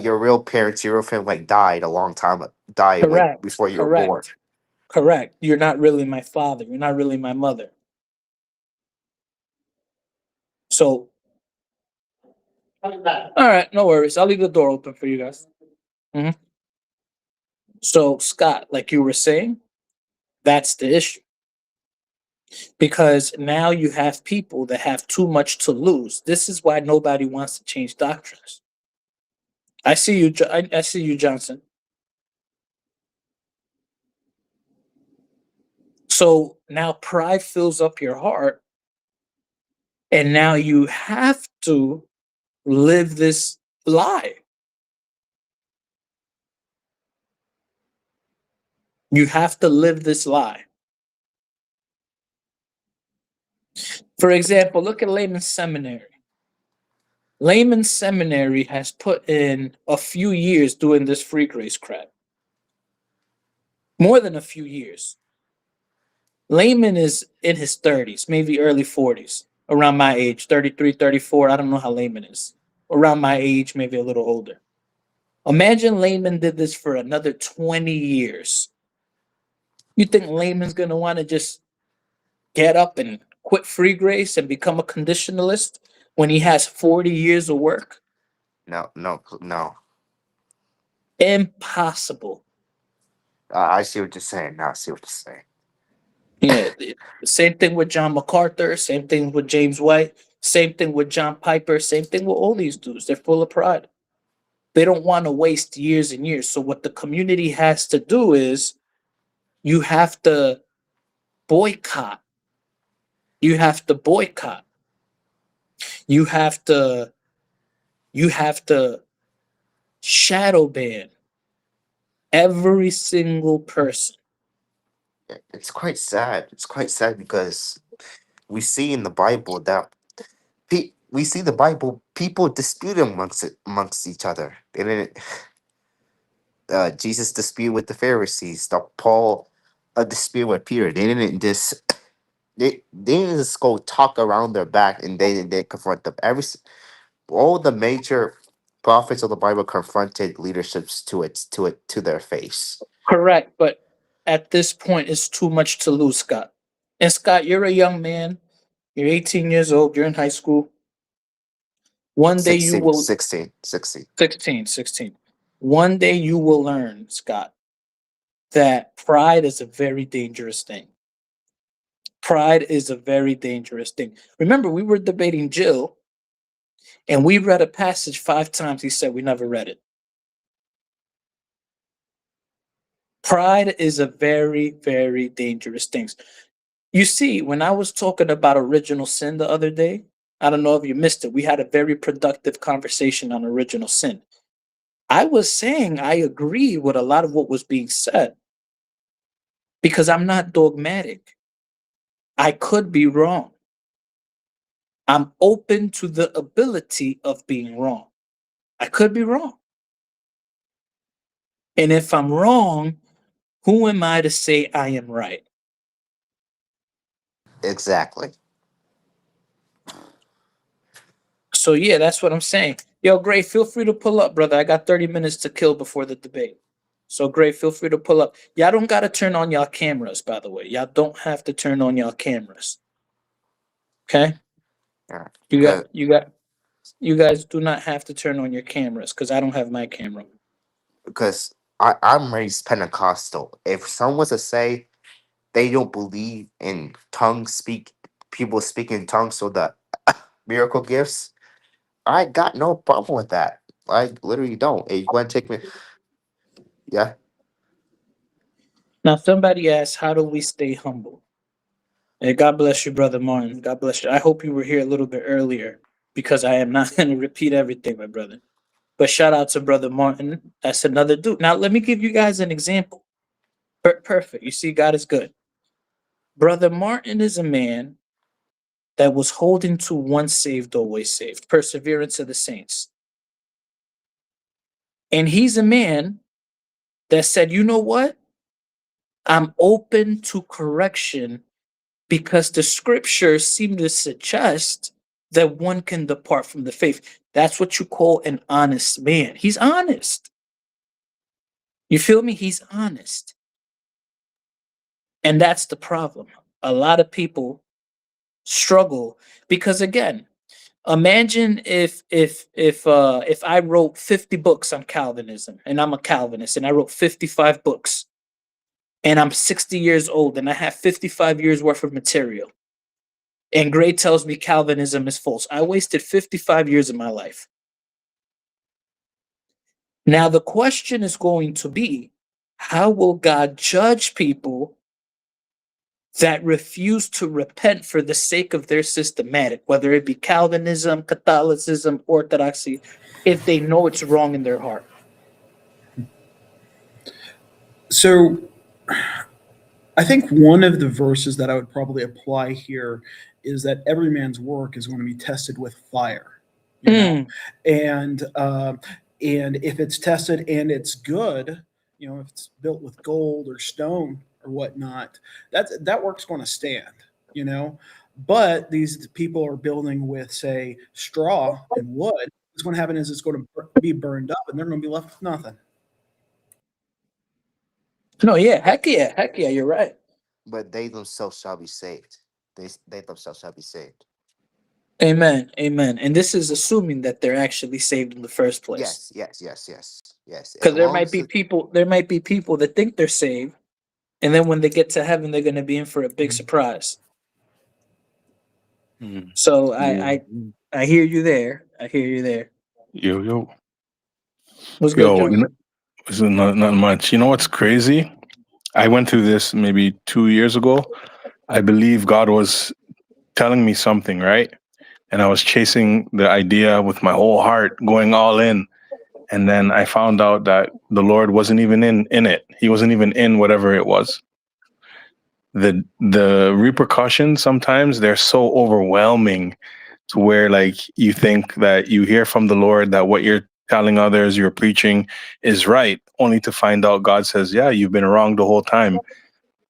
your real parents, your real family like died a long time. Died way Correct. before you were born. Correct. Correct. You're not really my father. You're not really my mother. So, all right, no worries. I'll leave the door open for you guys. Mhm. So, Scott, like you were saying, that's the issue because now you have people that have too much to lose. This is why nobody wants to change doctrines. I see you. I see you, Johnson. So now pride fills up your heart, and now you have to live this lie. You have to live this lie. For example, look at Layman's Seminary. Layman Seminary has put in a few years doing this free grace crap. More than a few years. Layman is in his 30s, maybe early 40s, around my age, 33, 34. I don't know how Layman is. Around my age, maybe a little older. Imagine Layman did this for another 20 years. You think Layman's going to want to just get up and quit free grace and become a conditionalist when he has 40 years of work? No, no, no. Impossible. I see what you're saying. Now I see what you're saying. Yeah, same thing with John MacArthur, same thing with James White, same thing with John Piper, same thing with all these dudes. They're full of pride. They don't want to waste years and years. So what the community has to do is you have to boycott. You have to boycott. You have to you have to shadow ban every single person. It's quite sad. It's quite sad because we see in the Bible that we see the Bible people dispute amongst each other. They didn't. Jesus dispute with the Pharisees. The Paul a dispute with Peter. They didn't just go talk around their back and they confront them. All the major prophets of the Bible confronted leaderships to their face. Correct, but at this point it's too much to lose, Scott. And Scott, you're a young man. You're 18 years old. You're in high school. One day you 16, will 16, 16. 16. One day you will learn, Scott, that pride is a very dangerous thing. Pride is a very dangerous thing. Remember, we were debating Jill, and we read a passage 5 times. He said we never read it. Pride is a very, very dangerous thing. You see, when I was talking about original sin the other day, I don't know if you missed it. We had a very productive conversation on original sin. I was saying I agree with a lot of what was being said because I'm not dogmatic. I could be wrong. I'm open to the ability of being wrong. I could be wrong. And if I'm wrong, who am I to say I am right? Exactly. So, yeah, that's what I'm saying. Yo, Gray, feel free to pull up, brother. I got 30 minutes to kill before the debate. So, Gray, feel free to pull up. Y'all don't got to turn on y'all cameras, by the way. Y'all don't have to turn on y'all cameras. Okay? Yeah. You Because got, you got, you guys do not have to turn on your cameras because I don't have my camera. because I'm raised Pentecostal. If someone was to say they don't believe in tongues, people speak in tongues, so the miracle gifts, I got no problem with that. I literally don't. If you want to take me, yeah, Now, somebody asked, how do we stay humble? Hey, God bless you, brother Martin. God bless you. I hope you were here a little bit earlier because I am not going to repeat everything, my brother. But shout out to brother Martin. That's another dude. Now, let me give you guys an example. Perfect. You see, God is good. Brother Martin is a man that was holding to once saved, always saved, perseverance of the saints. And he's a man that said, you know what? I'm open to correction because the scriptures seem to suggest that one can depart from the faith. That's what you call an honest man. He's honest. You feel me? He's honest. And that's the problem. A lot of people struggle because again, imagine if I wrote 50 books on Calvinism and I'm a Calvinist and I wrote 55 books and I'm 60 years old and I have 55 years worth of material. And Gray tells me Calvinism is false. I wasted 55 years of my life. Now, the question is going to be, how will God judge people that refuse to repent for the sake of their systematic, whether it be Calvinism, Catholicism, Orthodoxy, if they know it's wrong in their heart? So I think one of the verses that I would probably apply here is that every man's work is going to be tested with fire. you know, Mm. and if it's tested and it's good, if it's built with gold or stone or whatnot, that work's going to stand, you know. But these people are building with, say, straw and wood. What's going to happen is it's going to be burned up, and they're going to be left with nothing. No, yeah, heck yeah, you're right. But they themselves shall be saved. They themselves shall be saved. Amen, amen. And this is assuming that they're actually saved in the first place. Yes, yes, yes, yes, yes. Because As long as there might be people that think they're saved, and then when they get to heaven, they're going to be in for a big surprise. Mm. So Yeah. I hear you there. I hear you there. Yo. What's good, Yo, Joe? this is not much. You know what's crazy? I went through this maybe 2 years ago. I believe God was telling me something, right? And I was chasing the idea with my whole heart, going all in. And then I found out that the Lord wasn't even in it. He wasn't even in whatever it was. The repercussions sometimes they're so overwhelming to where like you think that you hear from the Lord that what you're telling others, you're preaching is right, only to find out God says, yeah, you've been wrong the whole time.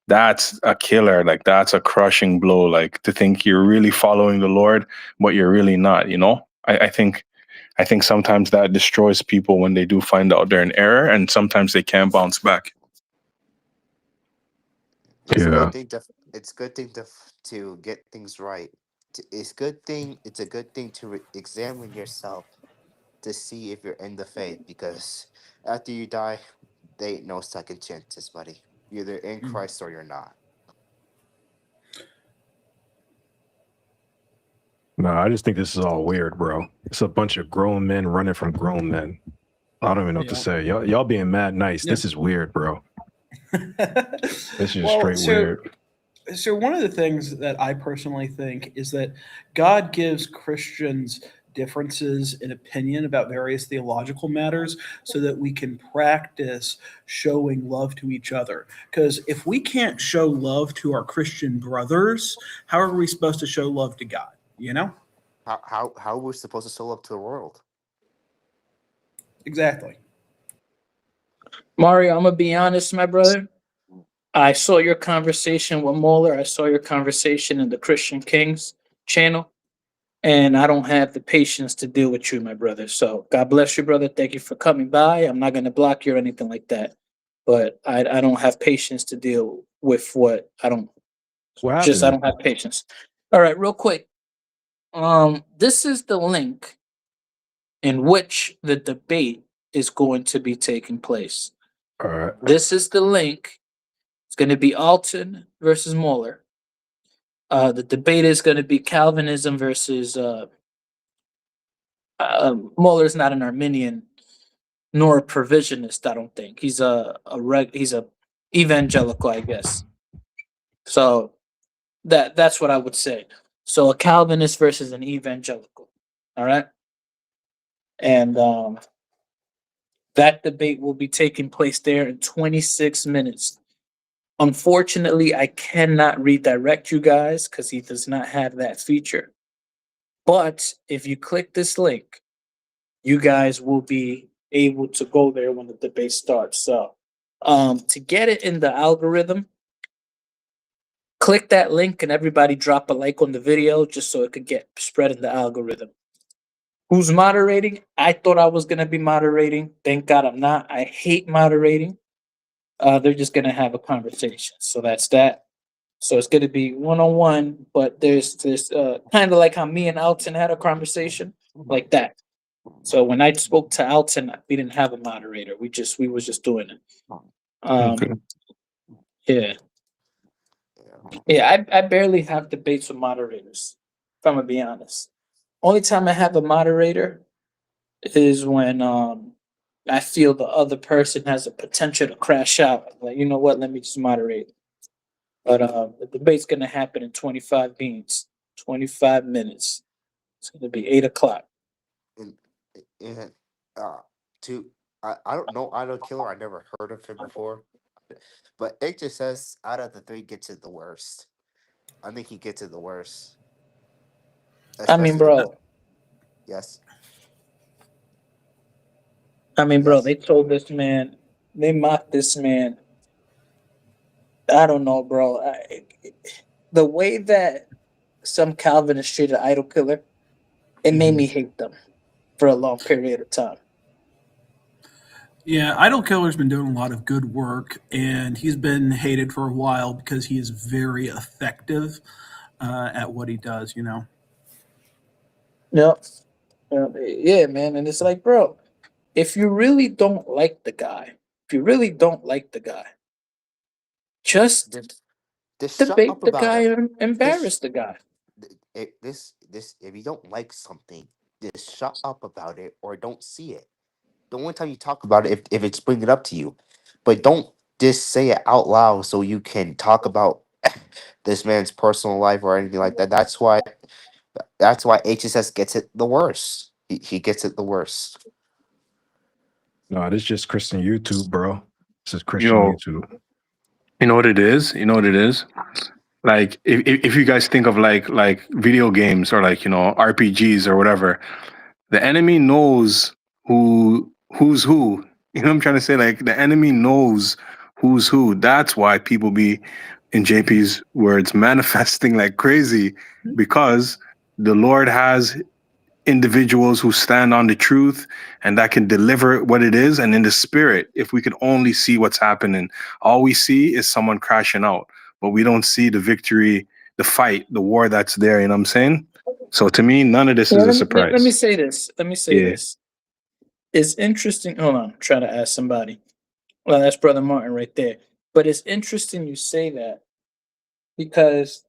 That's a killer. Like that's a crushing blow. Like to think you're really following the Lord, but you're really not, you know? I think sometimes that destroys people when they do find out they're in error and sometimes they can't bounce back. it's a Yeah. good thing it's a good thing to get things right. It's a good thing to examine yourself to see if you're in the faith, because after you die, they ain't no second chances, buddy. You're either in Christ or you're not. No, I just think this is all weird, bro. It's a bunch of grown men running from grown men. I don't even know what to Yeah. say. Y'all being mad nice. Yeah. This is weird, bro. This is just Well, straight weird. so one of the things that I personally think is that God gives Christians differences in opinion about various theological matters so that we can practice showing love to each other. Because if we can't show love to our Christian brothers, how are we supposed to show love to God? You know? How we're supposed to show up to the world? Exactly. Mario, I'm gonna be honest, my brother. I saw your conversation with Mauler. I saw your conversation in the Christian Kings channel, and I don't have the patience to deal with you, my brother. So God bless you, brother. Thank you for coming by. I'm not gonna block you or anything like that, but I don't have patience to deal with what I don't. What Just I happened? don't have patience. All right, real quick. This is the link in which the debate is going to be taking place. All right. This is the link. It's going to be Alton versus Mauler. The debate is going to be Calvinism versus Mauler's not an Arminian nor a provisionist. I don't think he's he's a evangelical, I guess. So that's what I would say. So a Calvinist versus an evangelical. All right, and that debate will be taking place there in 26 minutes. Unfortunately, I cannot redirect you guys because he does not have that feature. But if you click this link, you guys will be able to go there when the debate starts. So, to get it in the algorithm, click that link and everybody drop a like on the video just so it could get spread in the algorithm. Who's moderating? I thought I was gonna be moderating. Thank God I'm not. I hate moderating. They're just gonna have a conversation. So that's that. So it's gonna be one on one, but there's kind of like how me and Alton had a conversation like that. So when I spoke to Alton, we didn't have a moderator. We was just doing it. Okay. Yeah, Yeah. yeah. I barely have debates with moderators. If I'm gonna be honest, only time I have a moderator is when I feel the other person has a potential to crash out. Like, you know what? Let me just moderate. But the debate's gonna happen in 25 beans, 25 minutes. It's gonna be 8 o'clock. And and to I don't know Idol Killer. I never heard of him before, but it just says out of the three gets it the worst. I think he gets it the worst, I mean, especially the bro, yes. I mean, bro, they told this man, they mocked this man. I don't know, bro. The way that some Calvinists treated Idol Killer, it made me hate them for a long period of time. Yeah, Idol Killer's been doing a lot of good work, and he's been hated for a while because he is very effective at what he does. You know. Yep. Yeah, man. And it's like, bro, if you really don't like the guy, if you really don't like the guy, just Just shut debate up the about guy it. and embarrass This the guy. this if you don't like something, just shut up about it or don't see it. The only time you talk about it if it's bringing it up to you, but don't just say it out loud so you can talk about this man's personal life or anything like that. That's why HSS gets it the worst. He gets it the worst. No, this is just Christian YouTube, bro. This is Christian Yo, YouTube. you know what it is? You know what it is? Like if you guys think of like video games or like, RPGs or whatever, the enemy knows who's who. You know what I'm trying to say? Like the enemy knows who's who. That's why people be, in JP's words, manifesting like crazy, because the Lord has individuals who stand on the truth and that can deliver what it is. And in the spirit, if we could only see what's happening, all we see is someone crashing out, but we don't see the victory, the fight, the war that's there. You know what I'm saying? So to me, none of this Yeah, is a let me surprise. say this. Let me say Yeah. this. It's interesting. Hold on, I'm trying to ask somebody. Well, that's Brother Martin right there. But it's interesting you say that because,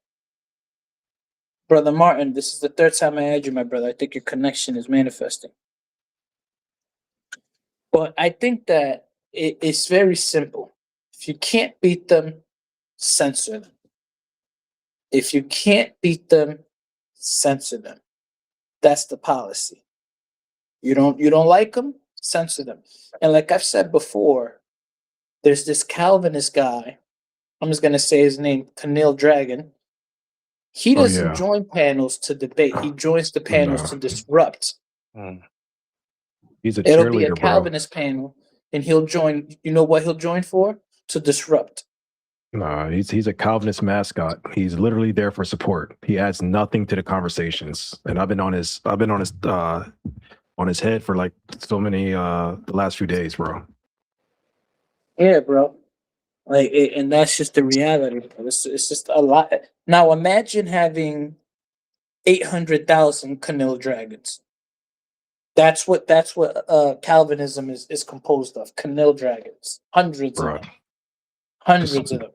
Brother Martin, this is the third time I had you, my brother. I think your connection is manifesting. But I think that it's very simple. If you can't beat them, censor them. If you can't beat them, censor them. That's the policy. You don't like them, censor them. And like I've said before, there's this Calvinist guy. I'm just gonna say his name, Canil Dragon. He Oh doesn't yeah. join panels to debate. He joins the panels No. to disrupt. He's a It'll be a cheerleader, bro. Calvinist panel, and he'll join. You know what he'll join for? To disrupt. Nah, he's a Calvinist mascot. He's literally there for support. He adds nothing to the conversations. And on his head for like so many the last few days, bro. Yeah, bro. And that's just the reality. Bro. It's just a lot. Now imagine having 800,000 Canil dragons. That's what Calvinism is composed of. Canil dragons, hundreds of Bro. them, hundreds of them.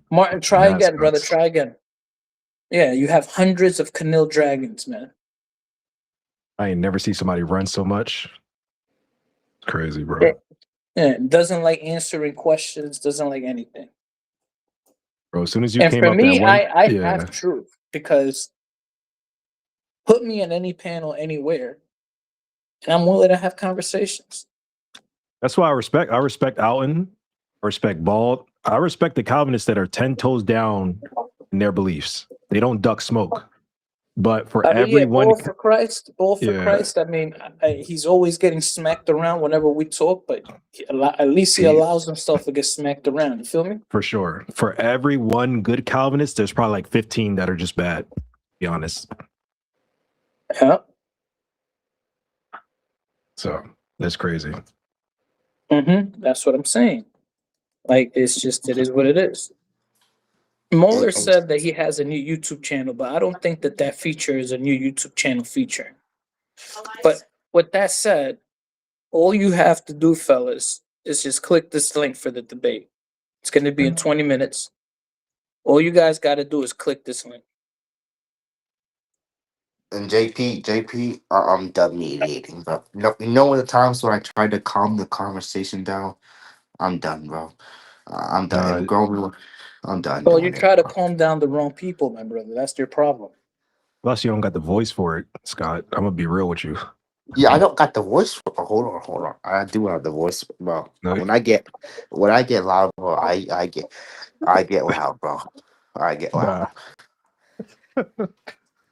Martin, try again, brother. Mascots. Try again. Yeah, you have hundreds of Canil dragons, man. I ain't never see somebody run so much. It's crazy, bro. Yeah, doesn't like answering questions. Doesn't like anything. Bro, as soon as you And came for out that me, one, I yeah, have truth because put me in any panel anywhere, and I'm willing to have conversations. that's why I respect Alton, I respect Bald. I respect the Calvinists that are 10 toes down in their beliefs. They don't duck smoke. But for I mean, yeah, everyone, all for Christ, all for yeah, Christ. I mean, he's always getting smacked around whenever we talk, but at least he he- allows himself to get smacked around. You feel me? for sure. For every one good Calvinist, there's probably like 15 that are just bad, to be honest. Yeah. So that's crazy. That's what I'm saying. Like, it is what it is. Mauler said that he has a new YouTube channel, but I don't think that feature is a new YouTube channel feature. But with that said, all you have to do, fellas, is just click this link for the debate. It's going to be in 20 minutes. All you guys got to do is click this link. And JP, I'm done mediating, bro. You know the times when I tried to calm the conversation down? I'm done, bro. I'm done. Uh, If grown, I'm done Well, you doing it, try to bro. calm down the wrong people, my brother. That's your problem. plus, you don't got the voice for it, Scott. I'm gonna be real with you. Yeah, I don't got the voice. Hold on. I do have the voice, bro. No, When I get loud, bro, I get loud, bro. I get loud. nah.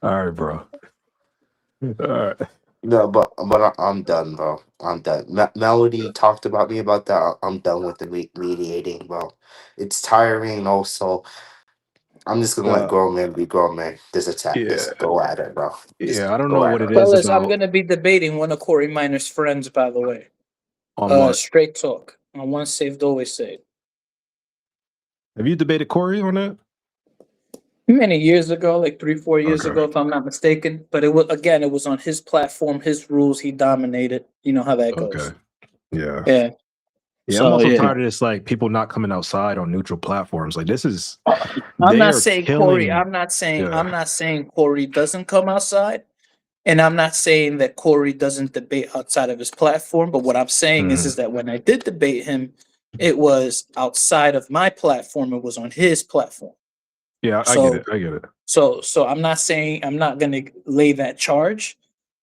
All right, bro. All right. No, I'm done, bro. I'm done. Melody talked about me about that. I'm done with the mediating, bro. It's tiring. Also, I'm just gonna let Uh, grown men be grown men. Just attack. yeah, Just go at it, bro. Just yeah. I don't go know at what it. it is Fellas, I'm about gonna be debating one of Corey Minor's friends, by the way. on what. Straight talk. On once saved, always saved. Have you debated Corey on that? Many years ago, like 3, 4 years Okay. ago, if I'm not mistaken. But it was again, it was on his platform, his rules. He dominated. You know how that Okay. goes. Yeah. Yeah. Yeah. I'm So also yeah, tired of this, like people not coming outside on neutral platforms. Like this is, I'm they not are saying Corey. killing. I'm not saying. Yeah. I'm not saying Corey doesn't come outside, and I'm not saying that Corey doesn't debate outside of his platform. But what I'm saying Mhm. is that when I did debate him, it was outside of my platform. It was on his platform. Yeah. I get So it. I get it. so I'm not saying I'm not going to lay that charge,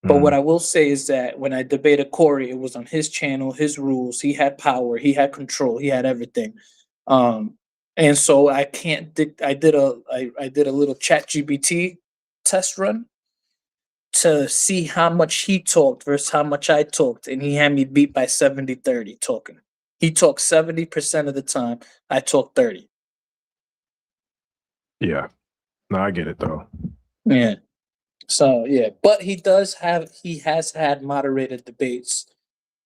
but what Mhm. I will say is that when I debated Corey, it was on his channel, his rules. He had power, he had control, he had everything. Um, and so I can't. I did a little Chat GBT test run to see how much he talked versus how much I talked, and he had me beat by 70-30 talking. He talked 70% of the time. I talked 30. Yeah. No, I get it though. Yeah. So yeah, but he has had moderated debates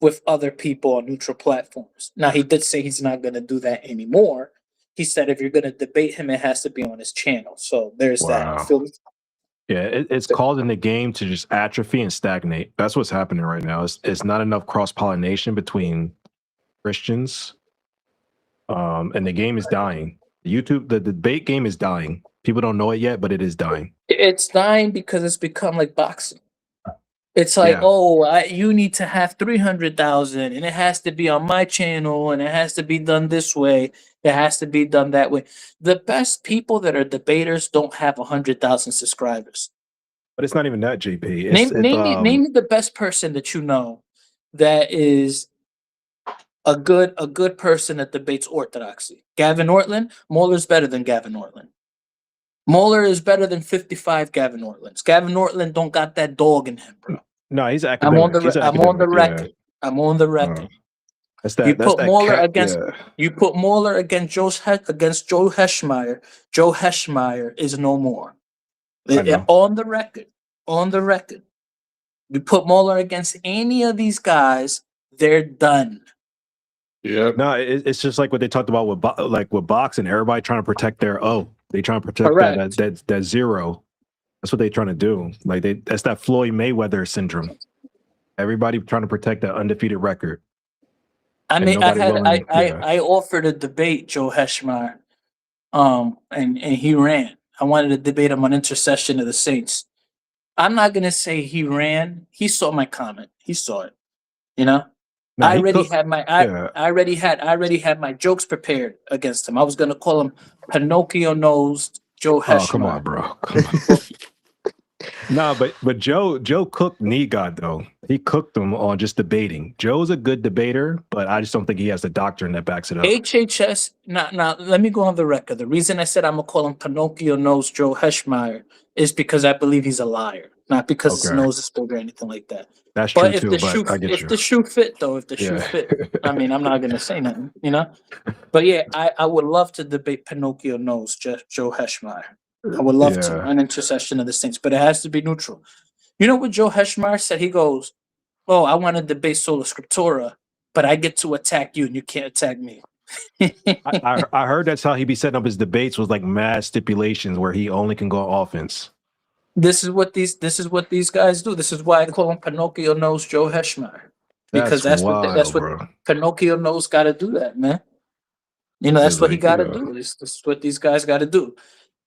with other people on neutral platforms. Now he did say he's not gonna do that anymore. He said if you're gonna debate him, it has to be on his channel. So there's that. You Wow. feel me? Yeah, it's causing the game to just atrophy and stagnate. That's what's happening right now. It's not enough cross pollination between Christians, and the game is dying. The debate game is dying. People don't know it yet, but it is dying. It's dying because it's become like boxing. It's like, Yeah, oh, you need to have 300,000 and it has to be on my channel and it has to be done this way. It has to be done that way. The best people that are debaters don't have 100,000 subscribers. but it's not even that, JP. Name It's name me the best person that you know that is a good person that debates orthodoxy. Gavin Ortland, Mauler's better than Gavin Ortland. Mauler is better than 55 Gavin Ortlands. Gavin Ortland don't got that dog in him, bro. no, he's academic. He's I'm on the academic. Yeah, record. I'm on the uh, record. that's You that. That's put that Mauler cat. against Yeah, you put Mauler against against Joe Heschmeyer. Joe Heschmeyer is no more. I know. On the record. On the record. You put Mauler against any of these guys, they're done. Yep. No, it's just like what they talked about with like with boxing. Everybody trying to protect their They trying to protect Correct. that zero. That's what they trying to do. Like that's that Floyd Mayweather syndrome. Everybody trying to protect that undefeated record, I and mean, nobody willing. Yeah, I offered to debate Joe Heschmeyer, and he ran. I wanted to debate him on intercession of the saints. I'm not gonna say he ran. He saw my comment. He saw it. You know, nah, he cooked. Yeah. I already had my jokes prepared against him. I was gonna call him Pinocchio nosed Joe Oh, come on, Heschmeyer. bro. Come on. Nah, but Joe cooked Knee God though. He cooked him on just debating. Joe's a good debater, but I just don't think he has the doctrine that backs it up. HHS. Now, let me go on the record. The reason I said I'm gonna call him Pinocchio nosed Joe Heschmeyer is because I believe he's a liar, not because his Okay, nose is big or anything like that. that's true But if too. But I get if you. the shoe fit though, if the shoe Yeah. fit, I mean, I'm not gonna say nothing, you know. But yeah, I would love to debate Pinocchio knows Joe Heschmeyer. I would love to Yeah. an intercession of the saints, but it has to be neutral. You know what Joe Heschmeyer said? He goes, "Oh, I want to debate sola scriptura, but I get to attack you, and you can't attack me." I heard that's how he be setting up his debates was like mad stipulations where he only can go offense. This is what these guys do. This is why I call him Pinocchio knows Joe Heschmeyer, because That's that's wild, what bro. Pinocchio knows. Got to do that, man. You know that's It's what he like, got to do. This is what these guys got to do.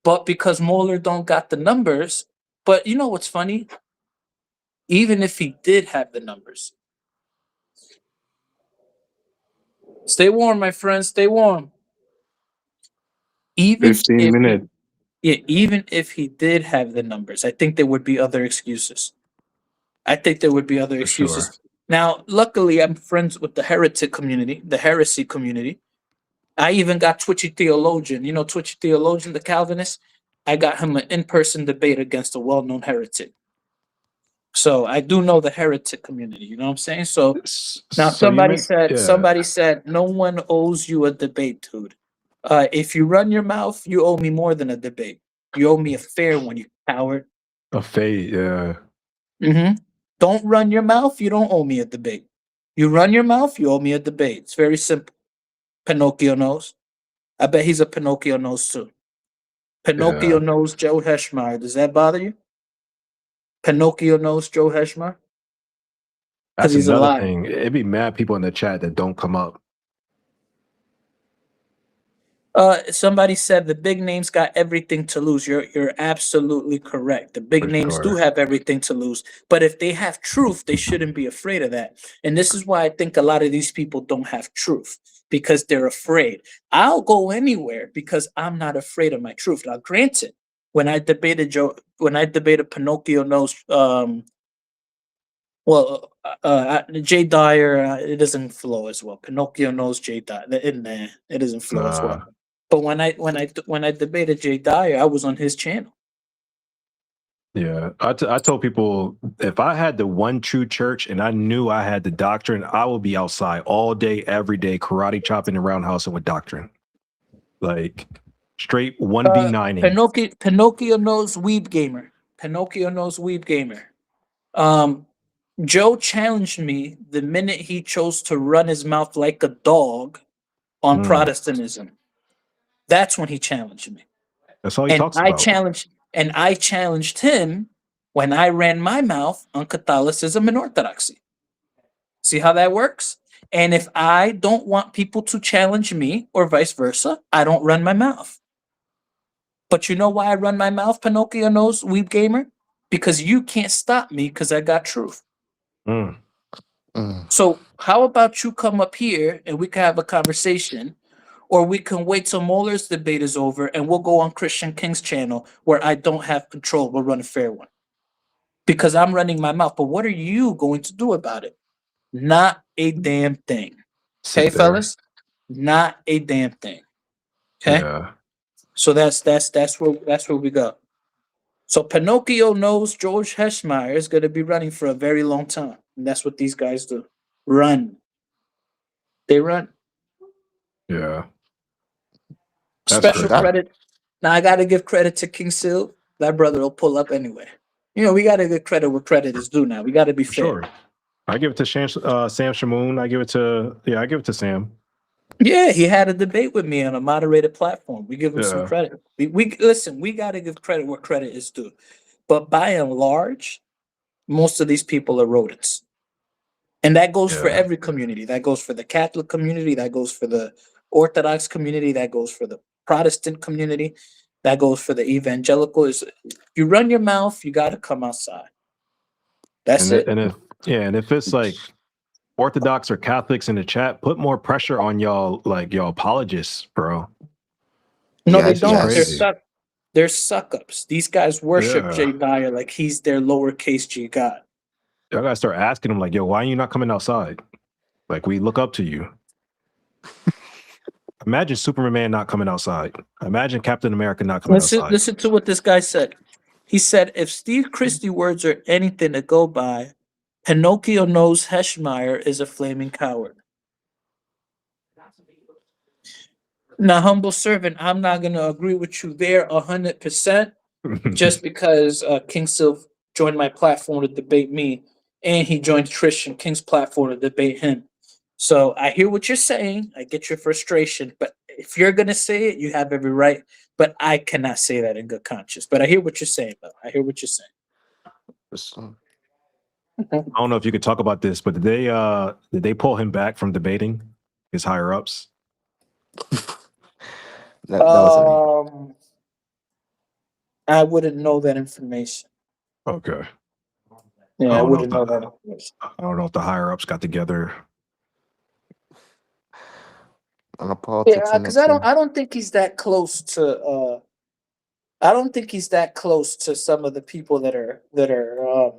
But because Mauler don't got the numbers, but you know what's funny? Even if he did have the numbers, stay warm, my friends. Stay warm. Even 15 if he, minutes. yeah, even if he did have the numbers, I think there would be other excuses. I think there would be other for sure. excuses. Now, luckily, I'm friends with the heretic community, the heresy community. I even got Twitchy Theologian. You know Twitchy Theologian, the Calvinist? I got him an in-person debate against a well-known heretic. So I do know the heretic community. You know what I'm saying? So now So you meant, yeah, somebody said no one owes you a debate, dude. If you run your mouth, you owe me more than a debate. You owe me a fair one, you coward. a fate, yeah. Mm-hmm. Don't run your mouth, you don't owe me a debate. You run your mouth, you owe me a debate. It's very simple. Pinocchio knows. I bet he's a Pinocchio knows too. Pinocchio Yeah. knows Joe Heschmeyer. Does that bother you? Pinocchio knows Joe Heschmeyer? Because That's he's a another liar. thing. It'd be mad people in the chat that don't come up. Somebody said the big names got everything to lose. You're absolutely correct. The big For names do sure. have everything to lose, but if they have truth, they shouldn't be afraid of that. And this is why I think a lot of these people don't have truth because they're afraid. I'll go anywhere because I'm not afraid of my truth. Now, granted, when I debated Pinocchio knows, Jay Dyer, it doesn't flow as well. Pinocchio knows Jay Dyer. It doesn't flow as well. Nah. But when I debated Jay Dyer, I was on his channel. Yeah, I told people if I had the one true church and I knew I had the doctrine, I would be outside all day, every day, karate chopping and roundhousing with doctrine, like straight 1v9ing. Pinocchio knows Weeb Gamer. Pinocchio knows Weeb Gamer. Joe challenged me the minute he chose to run his mouth like a dog on Protestantism. That's when he challenged me. That's all he talks I about. challenged him when I ran my mouth on Catholicism and Orthodoxy. See how that works? And if I don't want people to challenge me or vice versa, I don't run my mouth. But you know why I run my mouth, Pinocchio knows, Weeb Gamer? Because you can't stop me because I got truth. Mm. So how about you come up here and we can have a conversation, or we can wait till Mauler's debate is over and we'll go on Christian King's channel where I don't have control. We'll run a fair one. Because I'm running my mouth. But what are you going to do about it? Not a damn thing. Sit Okay, there. fellas? Not a damn thing. Okay? Yeah. So that's where we go. So Pinocchio knows George Heschmeyer is going to be running for a very long time. And that's what these guys do. They run. Yeah. That's Special crazy. credit. Now I gotta give credit to King Sil. That brother will pull up anyway. You know, we gotta give credit where credit is due now. We gotta be For fair. sure. I give it to Sam Shamoon. I give it to Sam. Yeah, he had a debate with me on a moderated platform. We give him some Yeah. credit. We listen, we gotta give credit where credit is due. But by and large, most of these people are rodents. And that goes for Yeah. every community. That goes for the Catholic community, that goes for the Orthodox community, that goes for the Protestant community, that goes for the evangelical. You run your mouth, you gotta come outside. That's it. And if it's like Orthodox or Catholics in the chat, put more pressure on y'all, like y'all apologists, bro. No, they Yes, don't. yes. They're suck ups. These guys worship Yeah. Jay Dyer like he's their lowercase G God. Y'all gotta start asking them, like, yo, why are you not coming outside? Like, we look up to you. Imagine Superman not coming outside. Imagine Captain America not coming outside. Listen to what this guy said. He said, if Steve Christie words are anything to go by, Pinocchio knows Heschmeyer is a flaming coward. Now, humble servant, I'm not going to agree with you there 100%, just because King Silv joined my platform to debate me, and he joined Christian King's platform to debate him. So I hear what you're saying. I get your frustration, but if you're going to say it, you have every right. But I cannot say that in good conscience. But I hear what you're saying, though. I hear what you're saying. I don't know if you could talk about this, but did they pull him back from debating his higher ups? That was I wouldn't know that information. Okay. Yeah, I don't know wouldn't if know the- that information. I don't know if the higher ups got together. on the politics. Yeah, because I don't think he's that close to. I don't think he's that close to some of the people that are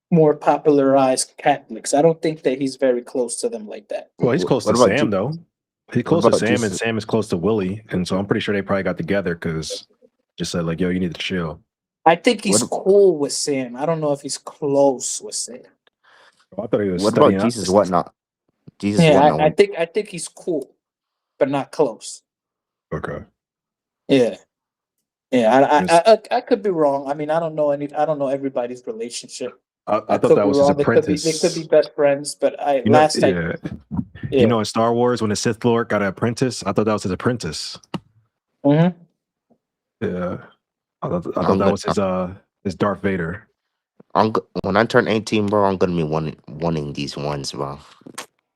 more popularized Catholics. I don't think that he's very close to them like that. Well, he's close What to about Sam, you? though. He's close to about Sam, and Jesus? Sam is close to Willie. And so I'm pretty sure they probably got together because just said, like, yo, you need to chill. I think he's What cool with Sam. I don't know if he's close with Sam. Oh, I thought he was what about studying. Jesus whatnot? Jesus Yeah, whatnot. I think he's cool, but not close. Okay. Yeah. Yeah, Yes. I could be wrong. I mean, I don't know everybody's relationship. I I thought could that be was his wrong. They could be apprentice. best friends, but You know, I yeah. yeah. You know, in Star Wars, when the Sith Lord got an apprentice, I thought that was his apprentice. Mhm. Yeah. I thought I'm that gonna was his Darth Vader. when I turn 18, bro, I'm gonna be wanting these ones, bro.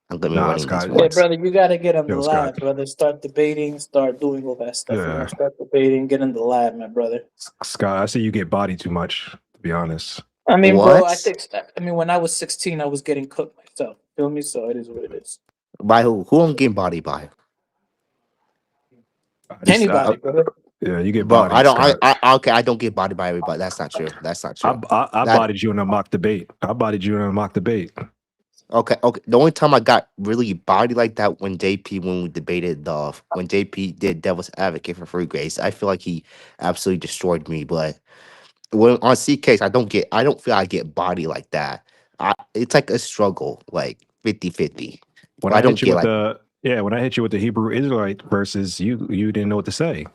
I'm gonna be Nah, wanting these Scott. Yeah, ones. brother, you got to get in the Yo, Scott. lab, brother. Start debating, start doing all that stuff. Yeah. Start debating, get in the lab, my brother. Scott, I see you get body too much, to be honest. I mean, bro, What? I mean, when I was 16, I was getting cooked myself. Feel me? So it is what it is. By who? Who I'm getting body by? Anybody, brother. Yeah, you get Bro, I bodied, don't. Scott. Okay, I don't get body by everybody. That's not true. That's not true. I That bodied you in a mock debate. I bodied you in a mock debate. okay. The only time I got really body like that when we debated when JP did Devil's Advocate for free grace. I feel like he absolutely destroyed me. But when on CKs, I don't feel I get body like that. It's like a struggle, like 50-50. When I I don't hit you get with like when I hit you with the Hebrew Israelite verses, you didn't know what to say.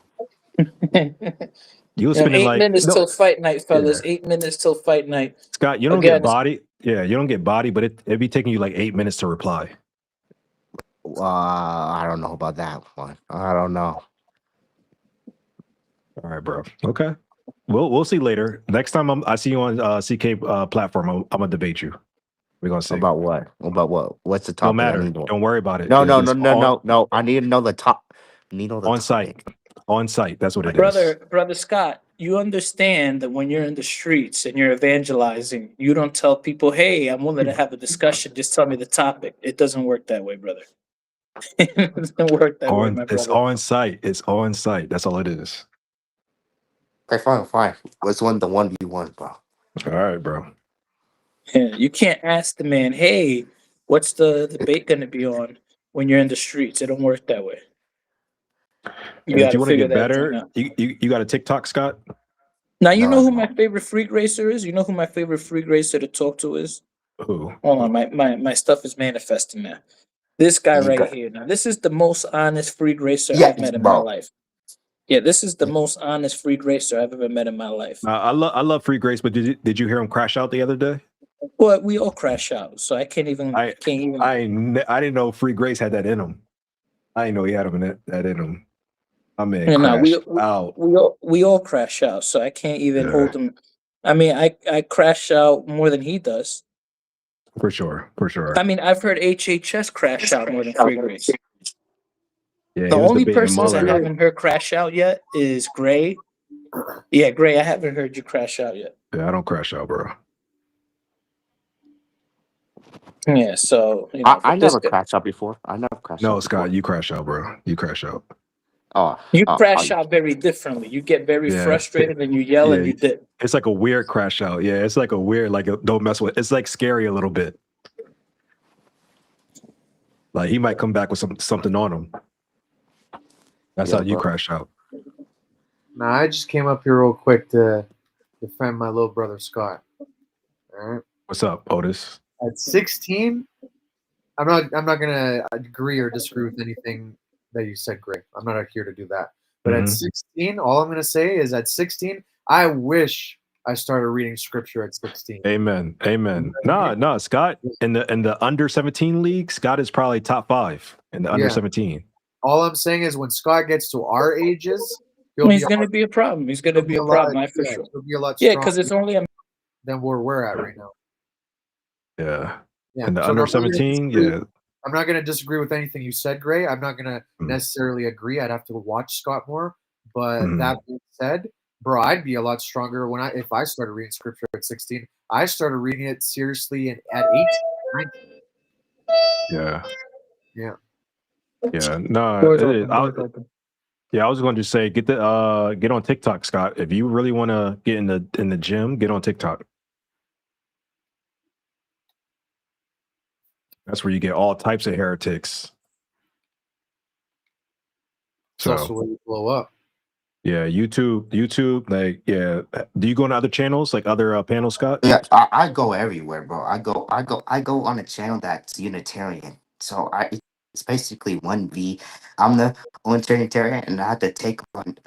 You were You know, spinning 8 minutes no, till fight night, yeah. fellas. 8 minutes till fight night. Scott, you don't get Again, body. Yeah, you don't get body, but it'd be taking you like 8 minutes to reply. I don't know about that one. I don't know. All right, bro. Okay. We'll see later. Next time I see you on CK platform, I'm gonna debate you. We're gonna see. About what? About what? What's the Don't topic? I matter. need to know. Don't worry about it. No, It's no, no, just no, no, no. I need to know the top. I need to know the on site. topic. On site. That's what it is. brother Scott, you understand that when you're in the streets and you're evangelizing, you don't tell people, "Hey, I'm willing to have a discussion. Just tell me the topic." It doesn't work that way, brother. It doesn't work that way, my It's brother. on site. It's on site. That's all it is. Okay, fine. Let's win the 1v1, bro. All right, bro. Yeah, you can't ask the man, "Hey, what's the debate going to be on?" When you're in the streets, it don't work that way. You And got if you to want to figure get that thing better, out. you got a TikTok, Scott? Now you No, know I who my don't. favorite freak racer is. You know who my favorite freak racer to talk to is. Who? Hold on, my stuff is manifesting now. This guy You right got here. Now, this is the most honest freak racer I've yes, met in my bro. life. Yeah, this is the most honest freak racer I've ever met in my life. I love Free Grace, but did you hear him crash out the other day? But we all crash out, so I can't even. I didn't know Free Grace had that in him. I didn't know he had that in him. My man You know, crashed out. we all crash out, so I can't even Yeah, hold him. I mean, I crash out more than he does. for sure. I mean, I've heard HHS crash out more than Free Grace. Yeah, The he was only debating persons I Mauler. haven't heard crash out yet is Gray. Yeah, Gray, I haven't heard you crash out yet. Yeah, I don't crash out, bro. Yeah, so I but this never guy, crashed out before. I never crashed No, out before. Scott, you crash out, bro. You crash out. Oh, you oh, crash out very differently. You get very Yeah, frustrated and you yell and yeah. you dip. It's like a weird crash out. Yeah, it's like a weird, don't mess with. It's like scary a little bit. Like he might come back with something on him. That's yeah, how you bro. crash out. Nah, I just came up here real quick to defend my little brother Scott. All right. What's up, Otis? At 16, I'm not gonna agree or disagree with anything that you said, Gray. I'm not here to do that. But at Mhm. 16, all I'm gonna say is at 16, I wish I started reading scripture at 16. Amen. No, Scott in the under 17 league, Scott is probably top 5 in the under Yeah. 17. All I'm saying is when Scott gets to our ages, He's going to be a problem. He's going to be a problem, for sure. He'll be a lot Yeah, stronger because it's only a than where we're at right now. Yeah. Yeah. In the So under I'm not gonna 17, disagree- yeah. I'm not going to disagree with anything you said, Gray. I'm not going to Mm. necessarily agree. I'd have to watch Scott more. But Mm. that being said, bro, I'd be a lot stronger if I started reading scripture at 16. I started reading it seriously at 18. 19. Yeah. Yeah. Yeah. No, doors it is. open, doors open. Yeah, I was going to say get on TikTok, Scott. If you really want to get in the gym, get on TikTok. That's where you get all types of heretics. It's also where you blow up. Yeah, YouTube. Like, yeah. Do you go on other channels, like other panels, Scott? Yeah, I go everywhere, bro. I go on a channel that's Unitarian. So it's basically 1v. I'm the only Trinitarian, and I have to take on.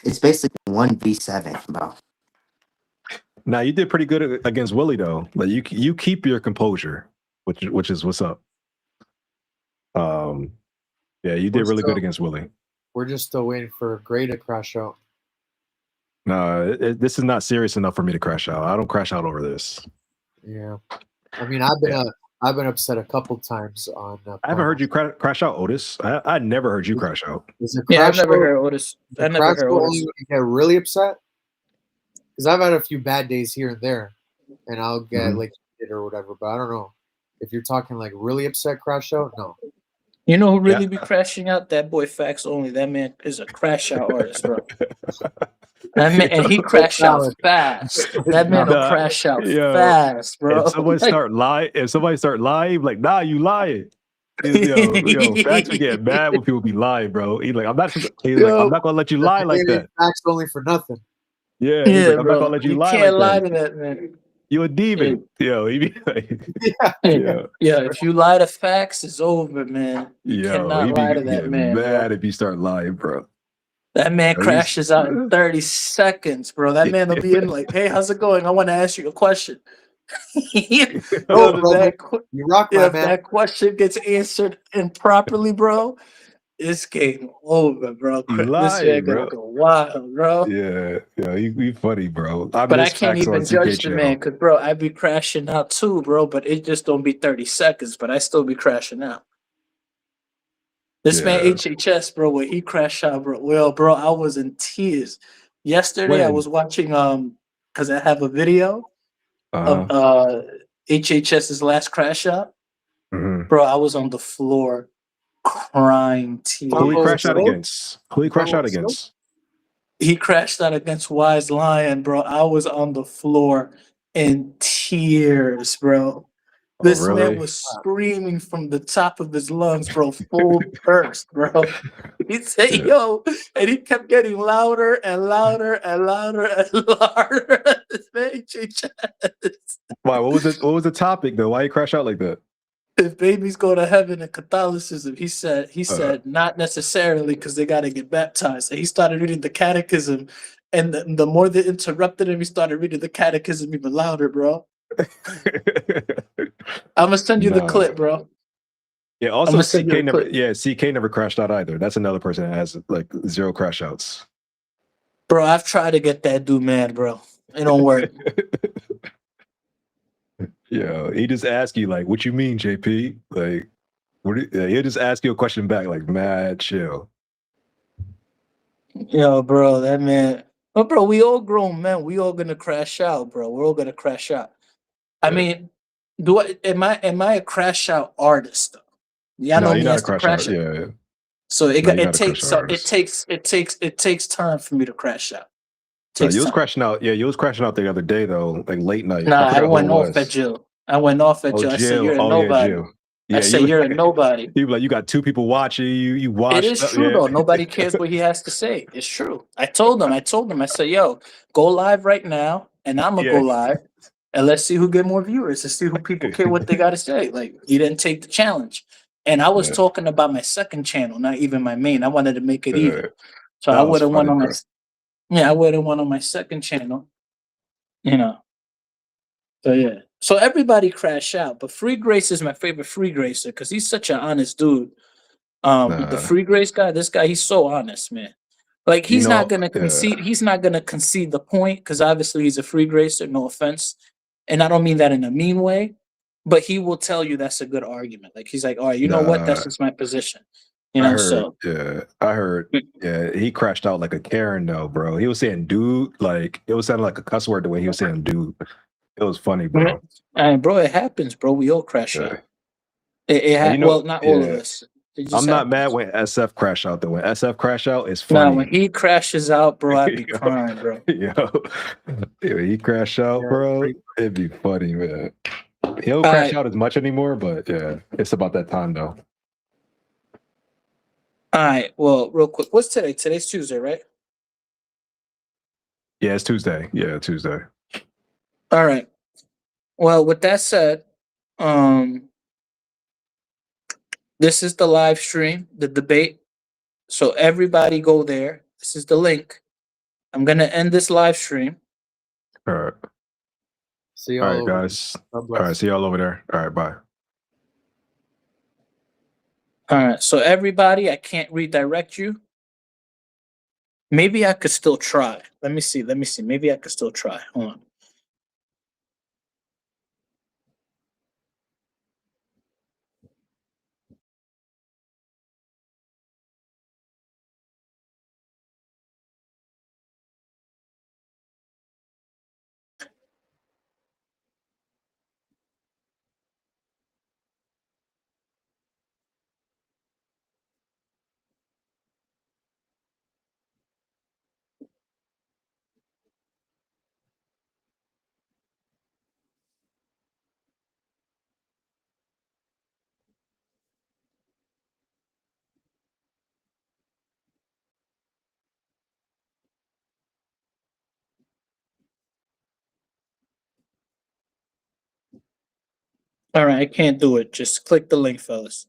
It's basically 1v7, bro. Now you did pretty good against Willie though. Like you keep your composure, which is what's up. Yeah, you did really good against Willie. We're just still waiting for Gray to crash out. No, this is not serious enough for me to crash out. I don't crash out over this. Yeah, I mean, I've been upset a couple times on. I haven't heard you crash out, Otis. I never heard you crash out. Is it Yeah, I've crash never out? heard Otis. I never Crash heard out only Otis. when you get really upset? Because I've had a few bad days here and there, and I'll get like heated or whatever. But I don't know if you're talking like really upset crash out. No. You know who really be crashing out? That boy Facts Only. That man is a crash out artist, bro. That man, and he crash out fast. That man will crash out fast, bro. If somebody start lying, like, nah, you lying. Yo, Facts be getting mad when people be lying, bro. He's like, I'm not gonna let you lie like that. Facts Only for nothing. Yeah, he's like, I'm not gonna let you lie like that. You can't lie to that man. You a demon. Yo, he be like, yeah, if you lie to Facts, it's over, man. You cannot lie to that man. Mad if you start lying, bro. That man crashes out in 30 seconds, bro. That man will be in like, hey, how's it going? I want to ask you a question. You rock, my man. That question gets answered improperly, bro, it's game over, bro. This man gonna go wild, bro. Yeah, he funny, bro. But I can't even judge the man because, bro, I be crashing out too, bro. But it just don't be 30 seconds. But I still be crashing out. This man HHS, bro, when he crashed out, bro. Well, bro, I was in tears. Yesterday, I was watching because I have a video of HHS's last crash out. Bro, I was on the floor crying tears. Who he crashed out against? He crashed out against Wise Lion, bro. I was on the floor in tears, bro. This man was screaming from the top of his lungs, bro, full burst, bro. He said, yo, and he kept getting louder and louder and louder and louder. This man, HHS. Why? What was the topic though? Why he crash out like that? If babies go to heaven in Catholicism, he said not necessarily because they got to get baptized. And he started reading the catechism, and the more they interrupted him, he started reading the catechism even louder, bro. I'm gonna send you the clip, bro. Yeah. Also, CK never crashed out either. That's another person that has like 0 crash outs. Bro, I've tried to get that dude mad, bro. It don't work. Yeah, he just ask you like, "What you mean, JP?" Like, he'll just ask you a question back, like, "Mad chill." Yo, bro, that man. But bro, we all grown men. We all gonna crash out, bro. We're all gonna crash out. I mean, am I a crash out artist though? Yeah, I know me as a crash out. Yeah. So it takes time for me to crash out. You was crashing out. Yeah, you was crashing out the other day though, like late night. Nah, I went off at Jill. I said you're a nobody. I said you're a nobody. You like you got 2 people watching you. Watch. It is true though. Nobody cares what he has to say. It's true. I told him. I said, yo, go live right now, and I'm gonna go live, and let's see who get more viewers. Let's see who people care what they got to say. Like he didn't take the challenge, and I was talking about my second channel, not even my main. I wanted to make it even, so I would have won on my. Yeah, I would have won on my second channel. You know. So yeah. So everybody crash out, but Free Grace is my favorite Free Gracer because he's such an honest dude. The Free Grace guy, this guy, he's so honest, man. Like he's not gonna concede. He's not gonna concede the point because obviously he's a Free Gracer. No offense, and I don't mean that in a mean way, but he will tell you that's a good argument. Like he's like, all right, you know what? That's just my position. You know, I heard. Yeah, he crashed out like a Karen though, bro. He was saying dude, like it was sounding like a cuss word the way he was saying dude. It was funny, bro. And bro, it happens, bro. We all crash out. Well, not all of us. I'm not mad when SF crash out though. When SF crash out, it's funny. Nah, when he crashes out, bro, I'd be crying, bro. He crash out, bro. It'd be funny, man. He don't crash out as much anymore, but yeah, it's about that time though. All right. Well, real quick, what's today? Today's Tuesday, right? Yeah, it's Tuesday. Yeah, Tuesday. All right. Well, with that said, this is the live stream, the debate. So everybody go there. This is the link. I'm gonna end this live stream. All right. See All y'all right, over there. guys. God All bless. right. See y'all over there. All right. Bye. All right. So everybody, I can't redirect you. Maybe I could still try. Let me see. Let me see. Maybe I could still try. Hold on. All right, I can't do it. Just click the link, fellas.